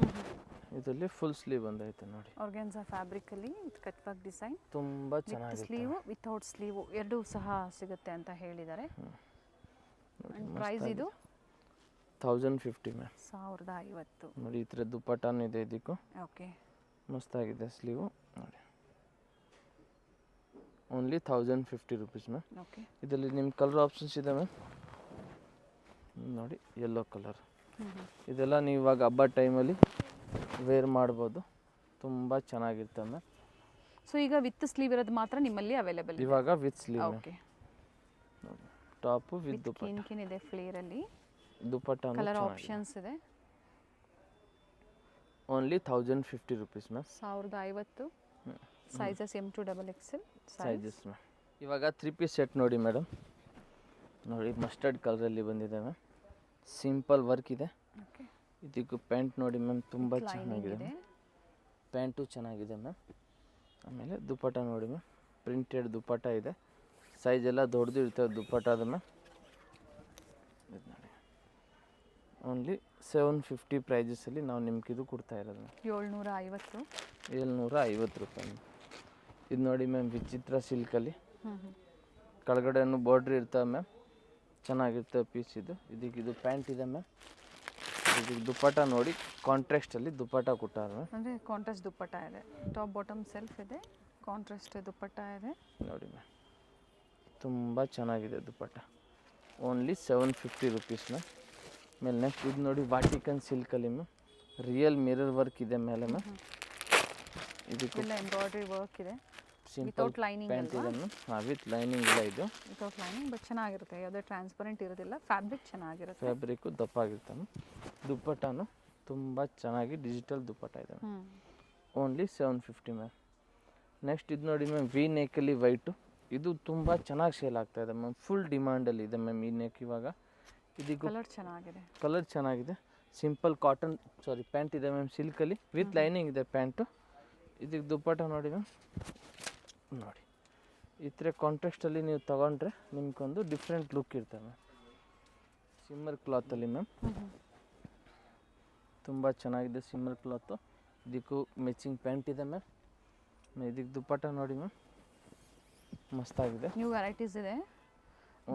ಇದರಲ್ಲಿ ಫುಲ್ ಸ್ಲೀವ್ ಬಂದೈತೆ ನೋಡಿ. Organza ಫ್ಯಾಬ್ರಿಕಲ್ಲಿ cut work design. ತುಂಬ ಚೆನ್ನಾಗಿದೆ. ಸ್ಲೀವ್ ವಿತೌಟ್ ಸ್ಲೀವ್ ಎರಡೂ ಸಹ ಸಿಗುತ್ತೆ ಅಂತ ಹೇಳಿದ್ದಾರೆ. ಪ್ರೈಸ್ ಇದು 1050 ಮ್ಯಾಮ್. 1050 ನೋಡಿ. ಈ ಥರ ದುಪ್ಪಟ್ಟನೂ ಇದೆ ಇದಕ್ಕೂ. ಓಕೆ, ಮಸ್ತಾಗಿದೆ ಸ್ಲೀವು ನೋಡಿ. Only 1050 rupees ma'am. ಓಕೆ, ಇದರಲ್ಲಿ ನಿಮ್ಮ ಕಲರ್ ಆಪ್ಷನ್ಸ್ ಇದೆ ಮ್ಯಾಮ್ ನೋಡಿ. Yellow colour. ಇದೆಲ್ಲ ನೀವು ಇವಾಗ ಹಬ್ಬ ಟೈಮಲ್ಲಿ ವೇರ್ ಮಾಡ್ಬೋದು, ತುಂಬ ಚೆನ್ನಾಗಿರ್ತವೆ ಮ್ಯಾಮ್. ಸೊ ಈಗ ವಿತ್ ಸ್ಲೀವ್ ಇರೋದು ಮಾತ್ರ ನಿಮ್ಮಲ್ಲಿ ಅವೈಲೇಬಲ್ ಇವಾಗ ವಿತ್ ಸ್ಲೀವ್. ಓಕೆ, ನೋಡಿ, ಟಾಪು ವಿತ್ ದುಪ್ಪಟ್ಟ. ಕಿನ್ ಇದೆ ಫ್ಲೇರ್ ಅಲ್ಲಿ. ದುಪ್ಪಟ್ಟ ಕಲರ್ ಆಪ್ಷನ್ಸ್ ಇದೆ. Only 1050 rupees ma'am. 1050. Sizes M to XXL sizes ma'am. ಇವಾಗ 3 ಪೀಸ್ ಸೆಟ್ ನೋಡಿ ಮೇಡಮ್. ನೋಡಿ, ಮಸ್ಟರ್ಡ್ ಕಲರಲ್ಲಿ ಬಂದಿದೆ ಮ್ಯಾಮ್. ಸಿಂಪಲ್ ವರ್ಕ್ ಇದೆ. ಓಕೆ, ಇದಕ್ಕೂ ಪ್ಯಾಂಟ್ ನೋಡಿ ಮ್ಯಾಮ್, ತುಂಬ ಚೆನ್ನಾಗಿದೆ. ಪ್ಯಾಂಟು ಚೆನ್ನಾಗಿದೆ ಮ್ಯಾಮ್. ಆಮೇಲೆ ದುಪ್ಪಟ್ಟ ನೋಡಿ ಮ್ಯಾಮ್, ಪ್ರಿಂಟೆಡ್ ದುಪ್ಪಟ್ಟ ಇದೆ. ಸೈಜ್ ಎಲ್ಲ ದೊಡ್ಡದು ಇರ್ತದೆ ದುಪ್ಪಟ್ಟದ ಮ್ಯಾಮ್. ಇದು ನೋಡಿ, ಓನ್ಲಿ 750 ಪ್ರೈಸಸಲ್ಲಿ ನಾವು ನಿಮ್ಗೆ ಇದು ಕೊಡ್ತಾ ಇರೋದು ಮ್ಯಾಮ್. 750. 750 ರೂಪಾಯಿ. ಇದು ನೋಡಿ ಮ್ಯಾಮ್, ವಿಚಿತ್ರ ಸಿಲ್ಕಲ್ಲಿ ಕೆಳಗಡೆನೂ ಬಾರ್ಡ್ರ್ ಇರ್ತವೆ ಮ್ಯಾಮ್. ಚೆನ್ನಾಗಿರ್ತವೆ ಪೀಸ್ ಇದು. ಇದು ಪ್ಯಾಂಟ್ ಇದೆ ಮ್ಯಾಮ್. ಇದಕ್ಕೆ ದುಪ್ಪಟ್ಟ ನೋಡಿ, ಕಾಂಟ್ರಾಸ್ಟಲ್ಲಿ ದುಪ್ಪಟ್ಟ ಕೊಟ್ಟಾರೆ ಮ್ಯಾಮ್. ಅಂದರೆ ಕಾಂಟ್ರಾಸ್ಟ್ ದುಪ್ಪಟ್ಟ ಇದೆ. ಟಾಪ್ ಬಾಟಮ್ ಸೆಲ್ಫ್ ಇದೆ, ಕಾಂಟ್ರಾಸ್ಟ್ ದುಪ್ಪಟ್ಟ ಇದೆ ನೋಡಿ ಮ್ಯಾಮ್. ತುಂಬ ಚೆನ್ನಾಗಿದೆ ದುಪ್ಪಟ್ಟ. Only 750 rupees ma'am. ಆಮೇಲೆ ನೆಕ್ಸ್ಟ್ ಇದು ನೋಡಿ, ವಾಟಿಕನ್ ಸಿಲ್ಕಲ್ಲಿ ಮ್ಯಾಮ್. ರಿಯಲ್ ಮಿರರ್ ವರ್ಕ್ ಇದೆ ಮೇಲೆ ಮ್ಯಾಮ್. ಇದಕ್ಕೆ ಎಲ್ಲ ಎಂಬ್ರಾಯ್ಡ್ರಿ ವರ್ಕ್ ಇದೆ. ಸಿಂಪಲ್ ವಿತೌಟ್ ಲೈನಿಂಗ್ ಪ್ಯಾಂಟ್ ಇದೆ ಮ್ಯಾಮ್. ವಿತ್ ಲೈನಿಂಗ್ ಇಲ್ಲ ಇದು. ವಿತೌಟ್ ಲೈನಿಂಗ್ ಬಟ್ ಚೆನ್ನಾಗಿರುತ್ತೆ, ಯಾವುದೇ ಟ್ರಾನ್ಸ್ಪರೆಂಟ್ ಇರೋದಿಲ್ಲ, ಫ್ಯಾಬ್ರಿಕ್ ಚೆನ್ನಾಗಿರುತ್ತೆ. ಫ್ಯಾಬ್ರಿಕ್ಕು ದಪ್ಪ ಆಗಿರುತ್ತೆ ಮ್ಯಾಮ್. ದುಪ್ಪಟ್ಟನು ತುಂಬ ಚೆನ್ನಾಗಿ ಡಿಜಿಟಲ್ ದುಪ್ಪಟ್ಟ ಇದೆ ಮ್ಯಾಮ್. Only 750 ma'am. ನೆಕ್ಸ್ಟ್ ಇದು ನೋಡಿ ಮ್ಯಾಮ್, ವಿ ನೆಕ್ಕಲ್ಲಿ ವೈಟು. ಇದು ತುಂಬ ಚೆನ್ನಾಗಿ ಸೇಲ್ ಆಗ್ತಾ ಇದೆ ಮ್ಯಾಮ್. ಫುಲ್ ಡಿಮಾಂಡಲ್ಲಿ ಇದೆ ಮ್ಯಾಮ್ ಈ ನೆಕ್ ಇವಾಗ. ಇದಕ್ಕೂ ಕಲರ್ ಚೆನ್ನಾಗಿದೆ. ಕಲರ್ ಚೆನ್ನಾಗಿದೆ. ಸಿಂಪಲ್ ಕಾಟನ್ ಪ್ಯಾಂಟ್ ಇದೆ ಮ್ಯಾಮ್, ಸಿಲ್ಕಲ್ಲಿ ವಿತ್ ಲೈನಿಂಗ್ ಇದೆ ಪ್ಯಾಂಟು. ಇದಕ್ಕೆ ದುಪ್ಪಟ್ಟ ನೋಡಿ ಮ್ಯಾಮ್, ನೋಡಿ ಈ ಥರ ಕಾಂಟ್ರಾಸ್ಟಲ್ಲಿ ನೀವು ತೊಗೊಂಡ್ರೆ ನಿಮ್ಗೊಂದು ಡಿಫ್ರೆಂಟ್ ಲುಕ್ ಇರ್ತದೆ ಮ್ಯಾಮ್. ಸಿಮ್ಮರ್ ಕ್ಲಾತಲ್ಲಿ ಮ್ಯಾಮ್, ತುಂಬ ಚೆನ್ನಾಗಿದೆ ಸಿಮ್ಮರ್ ಕ್ಲಾತು. ಇದಕ್ಕೂ ಮ್ಯಾಚಿಂಗ್ ಪ್ಯಾಂಟ್ ಇದೆ ಮ್ಯಾಮ್. ಇದಕ್ಕೆ ದುಪ್ಪಟ್ಟ ನೋಡಿ ಮ್ಯಾಮ್, ಮಸ್ತಾಗಿದೆ. ನ್ಯೂ ವೆರೈಟೀಸ್ ಇದೆ,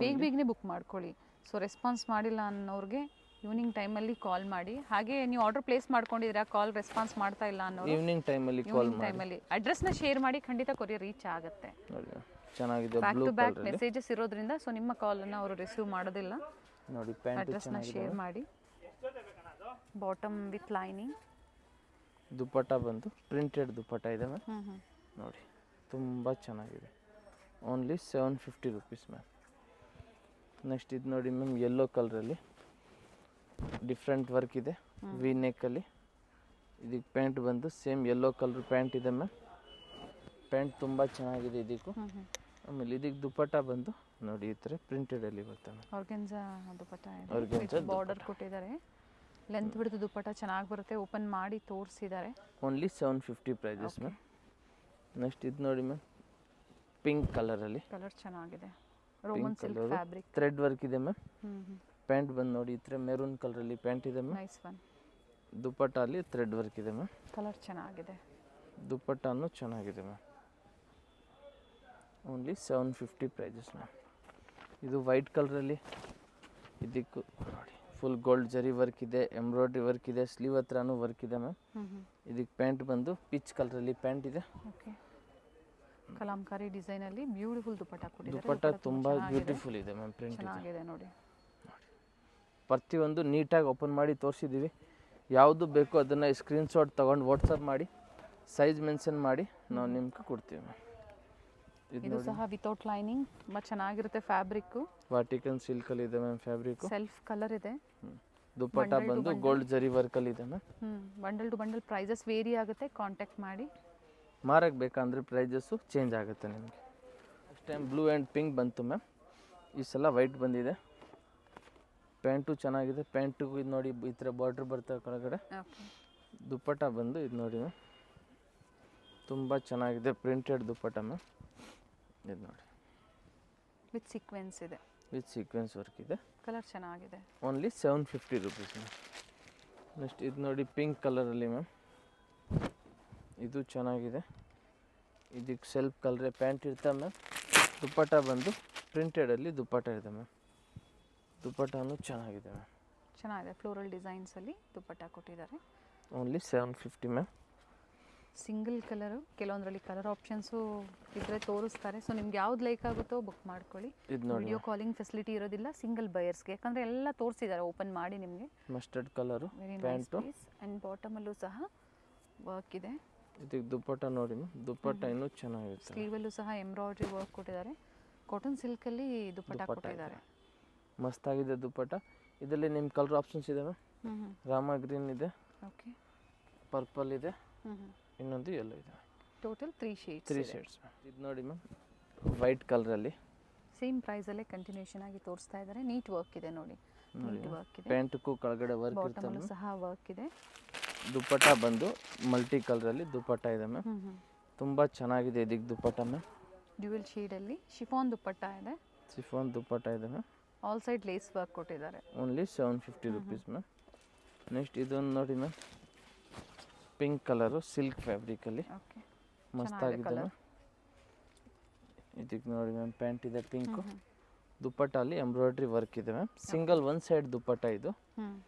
ಬೇಗನೆ ಬುಕ್ ಮಾಡ್ಕೊಳ್ಳಿ. ಸೊ ರೆಸ್ಪಾನ್ಸ್ ಮಾಡಿಲ್ಲ ಅನ್ನೋರಿಗೆ ಈವ್ನಿಂಗ್ ಟೈಮಲ್ಲಿ ಕಾಲ್ ಮಾಡಿ. ಹಾಗೆ ನೀವು ಆರ್ಡರ್ ಪ್ಲೇಸ್ ಮಾಡ್ಕೊಂಡಿದ್ದೀರಾ, ಕಾಲ್ ರೆಸ್ಪಾನ್ಸ್ ಮಾಡ್ತಾ ಇಲ್ಲ ಅನ್ನೋರು ಈವ್ನಿಂಗ್ ಟೈಮಲ್ಲಿ ಕಾಲ್ ಮಾಡಿ. ಟೈಮಲ್ಲಿ ಅಡ್ರೆಸ್ನ ಶೇರ್ ಮಾಡಿ, ಖಂಡಿತ ಕೊರಿಯರ್ ರೀಚ್ ಆಗುತ್ತೆ. ನೋಡಿ ಚೆನ್ನಾಗಿದೆ, ಬ್ಯಾಕ್ ಬ್ಲೂ ಟು ಬ್ಯಾಕ್ ಕಲರಲ್ಲಿ ಮೆಸೇಜಸ್ ಇರೋದ್ರಿಂದ ಸೊ ನಿಮ್ಮ ಕಾಲನ್ನು ಅವರು ರಿಸೀವ್ ಮಾಡೋದಿಲ್ಲ. ನೋಡಿ. ಪ್ಯಾಂಟ್ ಅಡ್ರೆಸ್ನ ಚೆನ್ನಾಗಿದೆ, ಶೇರ್ ಮಾಡಿ. Bottom with lining. ದುಪ್ಪಟ್ಟ ಬಂದು ಪ್ರಿಂಟೆಡ್ ದುಪ್ಪಟ್ಟ ಇದೆ ಮ್ಯಾಮ್. ನೋಡಿ ತುಂಬ ಚೆನ್ನಾಗಿದೆ. Only 750 rupees ma'am. ನೆಕ್ಸ್ಟ್ ಇದು ನೋಡಿ ಮ್ಯಾಮ್, ಯೆಲ್ಲೋ ಕಲರಲ್ಲಿ ಡಿಫ್ರೆಂಟ್ ವರ್ಕ್ ಇದೆ, ವಿ ನೆಕ್ಕಲ್ಲಿ. ಇದಕ್ಕೆ ಪ್ಯಾಂಟ್ ಬಂದು ಸೇಮ್ ಯೆಲ್ಲೋ ಕಲರ್ ಪ್ಯಾಂಟ್ ಇದೆ ಮ್ಯಾಮ್. ಪ್ಯಾಂಟ್ ತುಂಬ ಚೆನ್ನಾಗಿದೆ ಇದಕ್ಕೂ. ಆಮೇಲೆ ಇದಕ್ಕೆ ದುಪ್ಪಟ್ಟ ಬಂದು ನೋಡಿ ಈ ಥರ ಪ್ರಿಂಟೆಡಲ್ಲಿ ಬರ್ತವೆ. ಆರ್ಗೆನ್ಜಾ ದುಪ್ಪಟ್ಟ ಇದೆ, ಆರ್ಗೆನ್ಜಾ ಬಾರ್ಡರ್ ಕೊಟ್ಟಿದ್ದಾರೆ. ಲೆಂತ್ ಬಿಡ್ತು ದುಪ್ಪಟ್ಟ ಚೆನ್ನಾಗಿ ಬರುತ್ತೆ, ಓಪನ್ ಮಾಡಿ ತೋರಿಸಿದ್ದಾರೆ. Only 750 prices ma'am. ನೆಕ್ಸ್ಟ್ ಇದು ನೋಡಿ ಮ್ಯಾಮ್, ಪಿಂಕ್ ಕಲರಲ್ಲಿ. ಕಲರ್ ಚೆನ್ನಾಗಿದೆ, Roman silk fabric, thread work ಇದೆ ಮ್ಯಾಮ್. ಪ್ಯಾಂಟ್ ಬಂದು ನೋಡಿ ಈ ಥರ ಮೆರೂನ್ ಕಲರಲ್ಲಿ ಪ್ಯಾಂಟ್ ಇದೆ ಮ್ಯಾಮ್. Nice one. ದುಪ್ಪಟ್ಟ ಅಲ್ಲಿ ಥ್ರೆಡ್ ವರ್ಕ್ ಇದೆ ಮ್ಯಾಮ್. ಕಲರ್ ಚೆನ್ನಾಗಿದೆ, ದುಪ್ಪಟ್ಟನು ಚೆನ್ನಾಗಿದೆ ಮ್ಯಾಮ್. Only 750 prices ma'am. ಇದು ವೈಟ್ ಕಲರಲ್ಲಿ. ಇದಕ್ಕೂ ನೋಡಿ ಫುಲ್ ಗೋಲ್ಡ್ ಜರಿ ವರ್ಕ್ ಇದೆ, ಎಂಬ್ರಾಯ್ಡ್ರಿ ವರ್ಕ್ ಇದೆ, ಸ್ಲೀವ್ ಹತ್ರನೂ ವರ್ಕ್ ಇದೆ ಮ್ಯಾಮ್. ಇದಕ್ಕೆ ಪ್ಯಾಂಟ್ ಬಂದು ಪಿಚ್ ಕಲರಲ್ಲಿ ಪ್ಯಾಂಟ್ ಇದೆ. ಓಕೆ, ಕಲಾಂಕಾರಿ ಡಿಸೈನಲ್ಲಿ ಬ್ಯೂಟಿಫುಲ್ ದುಪ್ಪಟ್ಟ ಕೊಟ್ಟಿದ್ದಾರೆ. ದುಪ್ಪಟ್ಟ ತುಂಬ ಬ್ಯೂಟಿಫುಲ್ ಇದೆ ಮ್ಯಾಮ್, ಪ್ರಿಂಟ್ ಚೆನ್ನಾಗಿದೆ ನೋಡಿ. ಪ್ರತಿಯೊಂದು ನೀಟಾಗಿ ಓಪನ್ ಮಾಡಿ ತೋರಿಸಿದ್ದೀವಿ. ಯಾವುದು ಬೇಕು ಅದನ್ನು ಸ್ಕ್ರೀನ್ಶಾಟ್ ತೊಗೊಂಡು ವಾಟ್ಸಪ್ ಮಾಡಿ, ಸೈಜ್ ಮೆನ್ಷನ್ ಮಾಡಿ ನಾವು ನಿಮ್ಗೆ ಕೊಡ್ತೀವಿ ಮ್ಯಾಮ್. ಇದು ಸಹ ವಿತೌಟ್ ಲೈನಿಂಗ್, ತುಂಬ ಚೆನ್ನಾಗಿರುತ್ತೆ ಫ್ಯಾಬ್ರಿಕ್ಕು. ವಾಟಿಕನ್ ಸಿಲ್ಕಲ್ಲಿ ಇದೆ ಮ್ಯಾಮ್ ಫ್ಯಾಬ್ರಿಕ್ಕು. ಸೆಲ್ಫ್ ಕಲರ್ ಇದೆ. ದುಪ್ಪಟ್ಟ ಬಂದು ಗೋಲ್ಡ್ ಜರಿ ವರ್ಕಲ್ಲಿ ಇದೆ ma'am. Bundle to bundle prices vary ಆಗುತ್ತೆ, ಕಾಂಟ್ಯಾಕ್ಟ್ ಮಾಡಿ. ಮಾರಕ್ಕೆ ಬೇಕಂದ್ರೆ ಪ್ರೈಸಸ್ಸು ಚೇಂಜ್ ಆಗುತ್ತೆ ನಿಮಗೆ. Next time blue and pink ಬಂತು ಮ್ಯಾಮ್. ಈ ಸಲ ವೈಟ್ ಬಂದಿದೆ. ಪ್ಯಾಂಟು ಚೆನ್ನಾಗಿದೆ. ಪ್ಯಾಂಟಿಗೂ ಇದು ನೋಡಿ ಈ ಥರ ಬಾರ್ಡ್ರ್ ಬರ್ತವೆ ಕೆಳಗಡೆ. ದುಪ್ಪಟ್ಟ ಬಂದು ಇದು ನೋಡಿ ಮ್ಯಾಮ್, ತುಂಬ ಚೆನ್ನಾಗಿದೆ ಪ್ರಿಂಟೆಡ್ ದುಪ್ಪಟ್ಟ ಮ್ಯಾಮ್. ಇದು ನೋಡಿ ವಿತ್ ಸೀಕ್ವೆನ್ಸ್ ಇದೆ, ವಿತ್ ಸೀಕ್ವೆನ್ಸ್ ವರ್ಕ್ ಇದೆ. ಕಲರ್ ಚೆನ್ನಾಗಿದೆ. Only 750 rupees ma'am. ನೆಕ್ಸ್ಟ್ ಇದು ನೋಡಿ ಪಿಂಕ್ ಕಲರಲ್ಲಿ ಮ್ಯಾಮ್. ಇದು ಚೆನ್ನಾಗಿದೆ. ಇದಕ್ಕೆ ಸೆಲ್ಫ್ ಕಲರೇ ಪ್ಯಾಂಟ್ ಇರ್ತವೆ ಮ್ಯಾಮ್. ದುಪ್ಪಟ್ಟ ಬಂದು ಪ್ರಿಂಟೆಡಲ್ಲಿ ದುಪ್ಪಟ್ಟ ಇದೆ ಮ್ಯಾಮ್. ದುಪ್ಪಟ್ಟನೂ ಚೆನ್ನಾಗಿದೆ ಮ್ಯಾಮ್. ಚೆನ್ನಾಗಿದೆ, ಫ್ಲೋರಲ್ ಡಿಸೈನ್ಸಲ್ಲಿ ದುಪ್ಪಟ್ಟ ಕೊಟ್ಟಿದ್ದಾರೆ. Only 750 ma'am. ಸಿಂಗಲ್ ಕಲರು, ಕೆಲವೊಂದರಲ್ಲಿ ಕಲರ್ ಆಪ್ಷನ್ಸು ಇದ್ದರೆ ತೋರಿಸ್ತಾರೆ. ಸೊ ನಿಮ್ಗೆ ಯಾವ್ದು ಲೈಕ್ ಆಗುತ್ತೋ ಬುಕ್ ಮಾಡ್ಕೊಳ್ಳಿ. ಇದು ನೋಡಿ ವಿಡಿಯೋ ಕಾಲಿಂಗ್ ಫೆಸಿಲಿಟಿ ಇರೋದಿಲ್ಲ ಸಿಂಗಲ್ ಬಯರ್ಸ್ಗೆ, ಯಾಕಂದರೆ ಎಲ್ಲ ತೋರಿಸಿದ್ದಾರೆ ಓಪನ್ ಮಾಡಿ ನಿಮಗೆ. ಮಸ್ಟರ್ಡ್ ಕಲರು ಪ್ಯಾಂಟು ಆ್ಯಂಡ್ ಬಾಟಮಲ್ಲೂ ಸಹ ವರ್ಕ್ ಇದೆ. ಇದಕ್ಕೆ ದುಪ್ಪಟ್ಟ ನೋಡಿ ಮ್ಯಾಮ್. ದುಪ್ಪಟ್ಟ ಇನ್ನೂ ಚೆನ್ನಾಗಿರುತ್ತೆ. ಸ್ಲೀವಲ್ಲೂ ಸಹ ಎಂಬ್ರಾಯ್ಡ್ರಿ ವರ್ಕ್ ಕೊಟ್ಟಿದ್ದಾರೆ. ಕಾಟನ್ ಸಿಲ್ಕಲ್ಲಿ ದುಪ್ಪಟ್ಟ ಕೊಟ್ಟಿದ್ದಾರೆ. ಮಸ್ತಾಗಿದೆ ದುಪ್ಪಟ್ಟ. ಇದರಲ್ಲಿ ನಿಮ್ಮ ಕಲರ್ ಆಪ್ಷನ್ಸ್ ಇದೆ ಮ್ಯಾಮ್. ರಾಮ ಗ್ರೀನ್ ಇದೆ, ಓಕೆ, ಪರ್ಪಲ್ ಇದೆ, ಇನ್ನೊಂದು ಎಲ್ಲೋ ಇದೆ. Total 3 shades ma'am. ಇದು ನೋಡಿ ಮ್ಯಾಮ್, ವೈಟ್ ಕಲರಲ್ಲಿ ಸೇಮ್ ಪ್ರೈಸಲ್ಲೇ ಕಂಟಿನ್ಯೂಷನ್ ಆಗಿ ತೋರಿಸ್ತಾ ಇದ್ದಾರೆ. ನೀಟ್ ವರ್ಕ್ ಇದೆ ನೋಡಿ, ನೀಟ್ ವರ್ಕ್ ಇದೆ. ಪ್ಯಾಂಟಕ್ಕೂ ಕೆಳಗಡೆ ವರ್ಕ್ ಇರ್ತದೆ. ಬಾಟಮಲ್ಲೂ ಸಹ ವರ್ಕ್ ಇದೆ. ದುಪ್ಪಟ್ಟ ಬಂದು ಮಲ್ಟಿ ಕಲರಲ್ಲಿ ದುಪ್ಪಟ್ಟ ಇದೆ ಮ್ಯಾಮ್. ತುಂಬ ಚೆನ್ನಾಗಿದೆ ಇದಕ್ಕೆ ದುಪ್ಪಟ್ಟ ಮ್ಯಾಮ್. ಡ್ಯುಯಲ್ ಶೇಡಲ್ಲಿ ಶಿಫಾನ್ ದುಪ್ಪಟ್ಟ ಇದೆ. ಶಿಫಾನ್ ದುಪ್ಪಟ್ಟ ಇದೆ ma'am. All side lace work ಕೊಟ್ಟಿದ್ದಾರೆ. Only 750 rupees ma'am. ನೆಕ್ಸ್ಟ್ ಇದೊಂದು ನೋಡಿ ಮ್ಯಾಮ್, ಪಿಂಕ್ ಕಲರು ಸಿಲ್ಕ್ ಫ್ಯಾಬ್ರಿಕಲ್ಲಿ. ಓಕೆ, ಮಸ್ತಾಗಿದೆ ಮ್ಯಾಮ್. ಇದಕ್ಕೆ ನೋಡಿ ಮ್ಯಾಮ್, ಪ್ಯಾಂಟ್ ಇದೆ ಪಿಂಕು. ದುಪ್ಪಟ್ಟ ಅಲ್ಲಿ ಎಂಬ್ರಾಯ್ಡ್ರಿ ವರ್ಕ್ ಇದೆ ma'am. Single one side dupatta ಇದು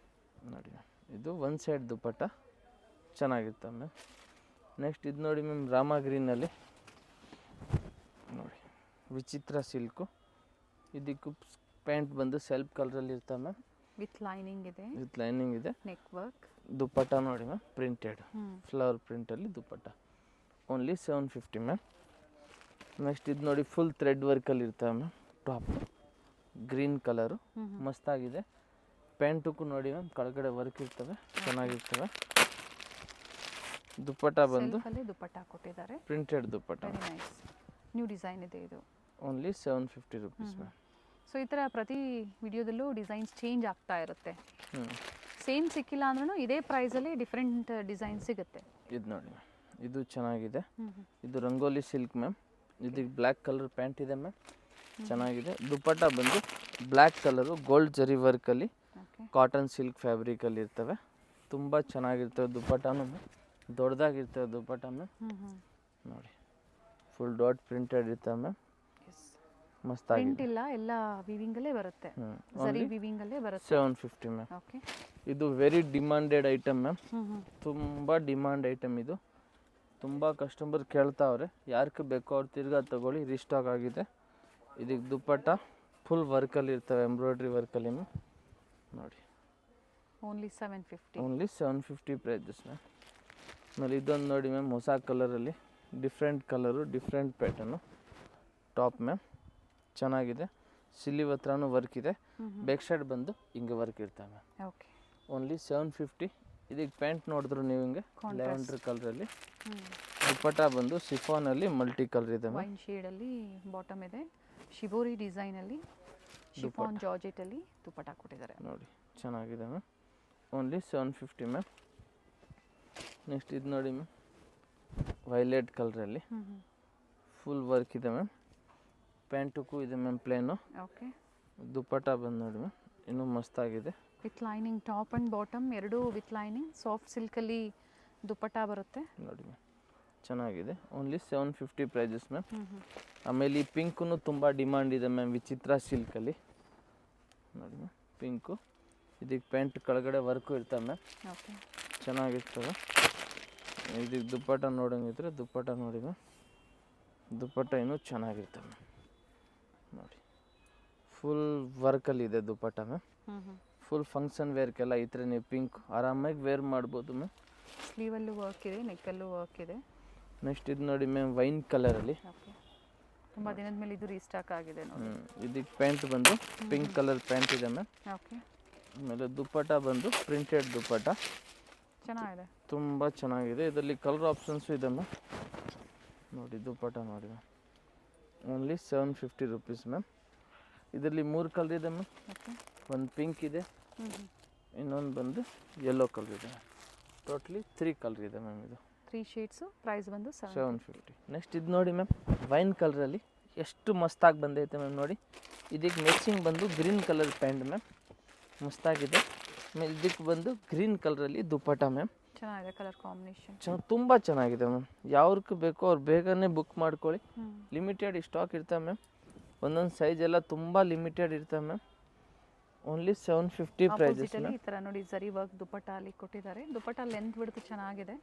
ನೋಡಿ ಮ್ಯಾಮ್. ಇದು ಒನ್ ಸೈಡ್ ದುಪ್ಪಟ್ಟ ಚೆನ್ನಾಗಿರ್ತವೆ ಮ್ಯಾಮ್. ನೆಕ್ಸ್ಟ್ ಇದು ನೋಡಿ ಮ್ಯಾಮ್, ರಾಮ ಗ್ರೀನಲ್ಲಿ ನೋಡಿ ವಿಚಿತ್ರ ಸಿಲ್ಕು. ಇದಕ್ಕೂ ಪ್ಯಾಂಟ್ ಬಂದು ಸೆಲ್ಫ್ ಕಲರಲ್ಲಿ ಇರ್ತವೆ ಮ್ಯಾಮ್. ವಿತ್ ಲೈನಿಂಗ್ ಇದೆ, ವಿತ್ ಲೈನಿಂಗ್ ಇದೆ. Neck work. ದುಪ್ಪಟ್ಟ ನೋಡಿ ಮ್ಯಾಮ್, ಪ್ರಿಂಟೆಡ್ ಫ್ಲವರ್ ಪ್ರಿಂಟಲ್ಲಿ ದುಪ್ಪಟ್ಟ. Only 750 ma'am. ನೆಕ್ಸ್ಟ್ ಇದು ನೋಡಿ ಫುಲ್ ಥ್ರೆಡ್ ವರ್ಕಲ್ಲಿ ಇರ್ತವೆ ಮ್ಯಾಮ್. ಟಾಪ್ ಗ್ರೀನ್ ಕಲರು ಮಸ್ತಾಗಿದೆ. ಪ್ಯಾಂಟಕ್ಕೂ ನೋಡಿ ಮ್ಯಾಮ್ ಕೆಳಗಡೆ ವರ್ಕ್ ಇರ್ತವೆ, ಚೆನ್ನಾಗಿರ್ತವೆ. ದುಪ್ಪಟ್ಟ ಬಂದು ಸೆಲ್ಫಲ್ಲಿ ದುಪ್ಪಟ್ಟ ಕೊಟ್ಟಿದ್ದಾರೆ. Printed dupatta. Very nice. New design ಇದೆ ಇದು. Only 750 rupees ma'am. ಸೊ ಈ ಥರ ಪ್ರತಿ ವಿಡಿಯೋದಲ್ಲೂ ಡಿಸೈನ್ಸ್ ಚೇಂಜ್ ಆಗ್ತಾ ಇರುತ್ತೆ. ಹ್ಞೂ ಸೇಮ್ ಸಿಕ್ಕಿಲ್ಲ ಅಂದ್ರೂ ಇದೇ ಪ್ರೈಸಲ್ಲಿ ಡಿಫ್ರೆಂಟ್ ಡಿಸೈನ್ ಸಿಗುತ್ತೆ. ಇದು ನೋಡಿ ಮ್ಯಾಮ್, ಇದು ಚೆನ್ನಾಗಿದೆ. ಇದು ರಂಗೋಲಿ ಸಿಲ್ಕ್ ಮ್ಯಾಮ್. ಇದಕ್ಕೆ ಬ್ಲ್ಯಾಕ್ ಕಲರ್ ಪ್ಯಾಂಟ್ ಇದೆ ಮ್ಯಾಮ್, ಚೆನ್ನಾಗಿದೆ. ದುಪ್ಪಟ್ಟ ಬಂದು black colour gold zari ವರ್ಕಲ್ಲಿ cotton silk ಫ್ಯಾಬ್ರಿಕಲ್ಲಿ ಇರ್ತವೆ. ತುಂಬ ಚೆನ್ನಾಗಿರ್ತವೆ. ದುಪ್ಪಟ್ಟನೂ ದೊಡ್ಡದಾಗಿರ್ತವೆ ದುಪ್ಪಟ್ಟ ಮ್ಯಾಮ್. ನೋಡಿ ಫುಲ್ ಡಾಟ್ ಪ್ರಿಂಟೆಡ್ ಇರ್ತವೆ ಮ್ಯಾಮ್, ಮಸ್ತಾಗಿದೆ. ಪ್ರಿಂಟ್ ಇಲ್ಲ, ಎಲ್ಲ ವೀವಿಂಗ್ ಅಲ್ಲೇ ಬರುತ್ತೆ. ಸರಿ ವೀವಿಂಗ್ ಅಲ್ಲೇ ಬರುತ್ತೆ. 750 ಮ್ಯಾಮ್. ಓಕೆ. ಇದು ವೆರಿ ಡಿಮಾಂಡೆಡ್ ಐಟಮ್ ಮ್ಯಾಮ್. ತುಂಬ ಡಿಮಾಂಡ್ ಐಟಮ್ ಇದು. ತುಂಬ ಕಸ್ಟಮರ್ ಕೇಳ್ತಾವ್ರೆ, ಯಾರಿಗೆ ಬೇಕೋ ಅವ್ರು ತಿರ್ಗಾ ತಗೊಳ್ಳಿ, ರೀಸ್ಟಾಕ್ ಆಗಿದೆ. ಇದಕ್ಕೆ ದುಪ್ಪಟ್ಟ ಫುಲ್ ವರ್ಕಲ್ಲಿ ಇರ್ತವೆ, ಎಂಬ್ರಾಯ್ಡ್ರಿ ವರ್ಕಲ್ಲಿ ಮ್ಯಾಮ್. ನೋಡಿ ಓನ್ಲಿ 750. Only 750 prices ma'am. ಆಮೇಲೆ ಇದೊಂದು ನೋಡಿ ಮ್ಯಾಮ್, ಹೊಸ ಕಲರಲ್ಲಿ different colour different pattern top ma'am, ಚೆನ್ನಾಗಿದೆ. ಸಿಲಿವ್ ಹತ್ರನೂ ವರ್ಕ್ ಇದೆ. ಬ್ಯಾಕ್ ಸೈಡ್ ಬಂದು ಹಿಂಗೆ ವರ್ಕ್ ಇರ್ತವೆ ಮ್ಯಾಮ್. ಓಕೆ. ಓನ್ಲಿ 750. ಇದಕ್ಕೆ ಪ್ಯಾಂಟ್ ನೋಡಿದ್ರು ನೀವು ಹಿಂಗೆ ಲ್ಯಾವೆಂಡರ್ ಕಲರಲ್ಲಿ. ದುಪ್ಪಟ್ಟ ಬಂದು ಸಿಫಾನಲ್ಲಿ ಮಲ್ಟಿ ಕಲರ್ ಇದೆ ಮ್ಯಾಮ್. ವೈನ್ ಶೇಡಲ್ಲಿ ಬಾಟಮ್ ಇದೆ. ಶಿಬೋರಿ ಡಿಸೈನಲ್ಲಿ ಶಿಫಾನ್ ಜಾರ್ಜೆಟಲ್ಲಿ ದುಪ್ಪಟ್ಟ ಕೊಟ್ಟಿದ್ದಾರೆ. ನೋಡಿ ಚೆನ್ನಾಗಿದೆ ಮ್ಯಾಮ್. Only 750 ma'am. ನೆಕ್ಸ್ಟ್ ಇದು ನೋಡಿ ಮ್ಯಾಮ್, ವೈಲೆಟ್ ಕಲರಲ್ಲಿ ಫುಲ್ ವರ್ಕ್ ಇದೆ ಮ್ಯಾಮ್. ಪ್ಯಾಂಟಕ್ಕೂ ಇದೆ ಮ್ಯಾಮ್ ಪ್ಲೇನು. ಓಕೆ. ದುಪ್ಪಟ್ಟ ಬಂದು ನೋಡಿ ಮ್ಯಾಮ್, ಇನ್ನೂ ಮಸ್ತಾಗಿದೆ. With lining top and bottom ಎರಡೂ ವಿತ್ ಲೈನಿಂಗ್. ಸಾಫ್ಟ್ ಸಿಲ್ಕಲ್ಲಿ ದುಪ್ಪಟ್ಟ ಬರುತ್ತೆ. ನೋಡಿ ಮ್ಯಾಮ್, ಚೆನ್ನಾಗಿದೆ. Only 750 prices ma'am. ಆಮೇಲೆ ಈ ಪಿಂಕು ತುಂಬ ಡಿಮಾಂಡ್ ಇದೆ ಮ್ಯಾಮ್, ವಿಚಿತ್ರ ಸಿಲ್ಕಲ್ಲಿ. ನೋಡಿ ಮ್ಯಾಮ್, ಪಿಂಕು. ಇದಕ್ಕೆ ಪ್ಯಾಂಟ್ ಕೆಳಗಡೆ ವರ್ಕು ಇರ್ತವೆ ಮ್ಯಾಮ್, ಓಕೆ, ಚೆನ್ನಾಗಿರ್ತವೆ. ಇದಕ್ಕೆ ದುಪ್ಪಟ್ಟ ನೋಡೋಂಗಿದ್ರೆ ದುಪ್ಪಟ್ಟ ನೋಡಿ ಮ್ಯಾಮ್, ದುಪ್ಪಟ್ಟ ಇನ್ನೂ ಚೆನ್ನಾಗಿರ್ತವೆ ಮ್ಯಾಮ್. ನೋಡಿ ಫುಲ್ ವರ್ಕಲ್ಲಿದೆ ದುಪ್ಪಟ್ಟ ಮ್ಯಾಮ್. ಫುಲ್ ಫಂಕ್ಷನ್ ವೇರ್ಗೆಲ್ಲ ಈ ಥರ ನೀವು ಪಿಂಕ್ ಆರಾಮಾಗಿ ವೇರ್ ಮಾಡ್ಬೋದು ಮ್ಯಾಮ್. ಸ್ಲೀವಲ್ಲೂ ವರ್ಕ್ ಇದೆ, ನೆಕ್ಕಲ್ಲೂ ವರ್ಕ್ ಇದೆ. ನೆಕ್ಸ್ಟ್ ಇದು ನೋಡಿ ಮ್ಯಾಮ್, ವೈನ್ ಕಲರಲ್ಲಿ. ಓಕೆ, ತುಂಬ ದಿನದ ಮೇಲೆ ಇದು ರೀಸ್ಟಾಕ್ ಆಗಿದೆ ನೋಡಿ. ಇದಕ್ಕೆ ಪ್ಯಾಂಟ್ ಬಂದು ಪಿಂಕ್ ಕಲರ್ ಪ್ಯಾಂಟ್ ಇದೆ ಮ್ಯಾಮ್. ಓಕೆ. ಆಮೇಲೆ ದುಪ್ಪಟ್ಟ ಬಂದು ಪ್ರಿಂಟೆಡ್ ದುಪ್ಪಟ್ಟ, ಚೆನ್ನಾಗಿದೆ, ತುಂಬ ಚೆನ್ನಾಗಿದೆ. ಇದರಲ್ಲಿ ಕಲರ್ ಆಪ್ಷನ್ಸು ಇದೆ ಮ್ಯಾಮ್. ನೋಡಿ ದುಪ್ಪಟ್ಟ ನೋಡಿ ಮ್ಯಾಮ್, ಓನ್ಲಿ 750 ರುಪೀಸ್ ಮ್ಯಾಮ್. ಇದರಲ್ಲಿ 3 ಕಲರ್ ಇದೆ ಮ್ಯಾಮ್. ಓಕೆ. ಒಂದು ಪಿಂಕ್ ಇದೆ, ಇನ್ನೊಂದು ಬಂದು ಯೆಲ್ಲೋ ಕಲರ್ ಇದೆ. ಟೋಟ್ಲಿ 3 ಕಲರ್ ಇದೆ ಮ್ಯಾಮ್. ಇದು 3 ಶೇಡ್ಸು. ಪ್ರೈಸ್ ಬಂದು 750. ನೆಕ್ಸ್ಟ್ ಇದು ನೋಡಿ ಮ್ಯಾಮ್, ವೈನ್ ಕಲರಲ್ಲಿ ಎಷ್ಟು ಮಸ್ತಾಗಿ ಬಂದೈತೆ ಮ್ಯಾಮ್. ನೋಡಿ ಇದಕ್ಕೆ ಮ್ಯಾಚಿಂಗ್ ಬಂದು ಗ್ರೀನ್ ಕಲರ್ ಪ್ಯಾಂಟ್ ಮ್ಯಾಮ್, ಮಸ್ತಾಗಿದೆ. ಆಮೇಲೆ ಇದಕ್ಕೆ ಬಂದು ಗ್ರೀನ್ ಕಲರಲ್ಲಿ ದುಪ್ಪಟ್ಟ ಮ್ಯಾಮ್, ಚೆನ್ನಾಗಿದೆ ಕಲರ್ ಕಾಂಬಿನೇಷನ್. ತುಂಬ ಚೆನ್ನಾಗಿದೆ ಮ್ಯಾಮ್. ಯಾವ್ದಕ್ಕೆ ಬೇಕೋ ಅವ್ರು ಬೇಗನೆ ಬುಕ್ ಮಾಡ್ಕೊಳ್ಳಿ. ಲಿಮಿಟೆಡ್ ಸ್ಟಾಕ್ ಇರ್ತವೆ ಮ್ಯಾಮ್. ಒಂದೊಂದು ಸೈಜ್ ಎಲ್ಲ ತುಂಬ ಲಿಮಿಟೆಡ್ ಇರ್ತವೆ ಮ್ಯಾಮ್. Only 750 prices. ಈ ಥರ ನೋಡಿ ಜರಿ ವರ್ಕ್ ದುಪ್ಪಟ್ಟ ಅಲ್ಲಿ ಕೊಟ್ಟಿದ್ದಾರೆ. ದುಪ್ಪಟ್ಟ ಲೆಂತ್ ಬಿಡ್ತು ಚೆನ್ನಾಗಿದೆ.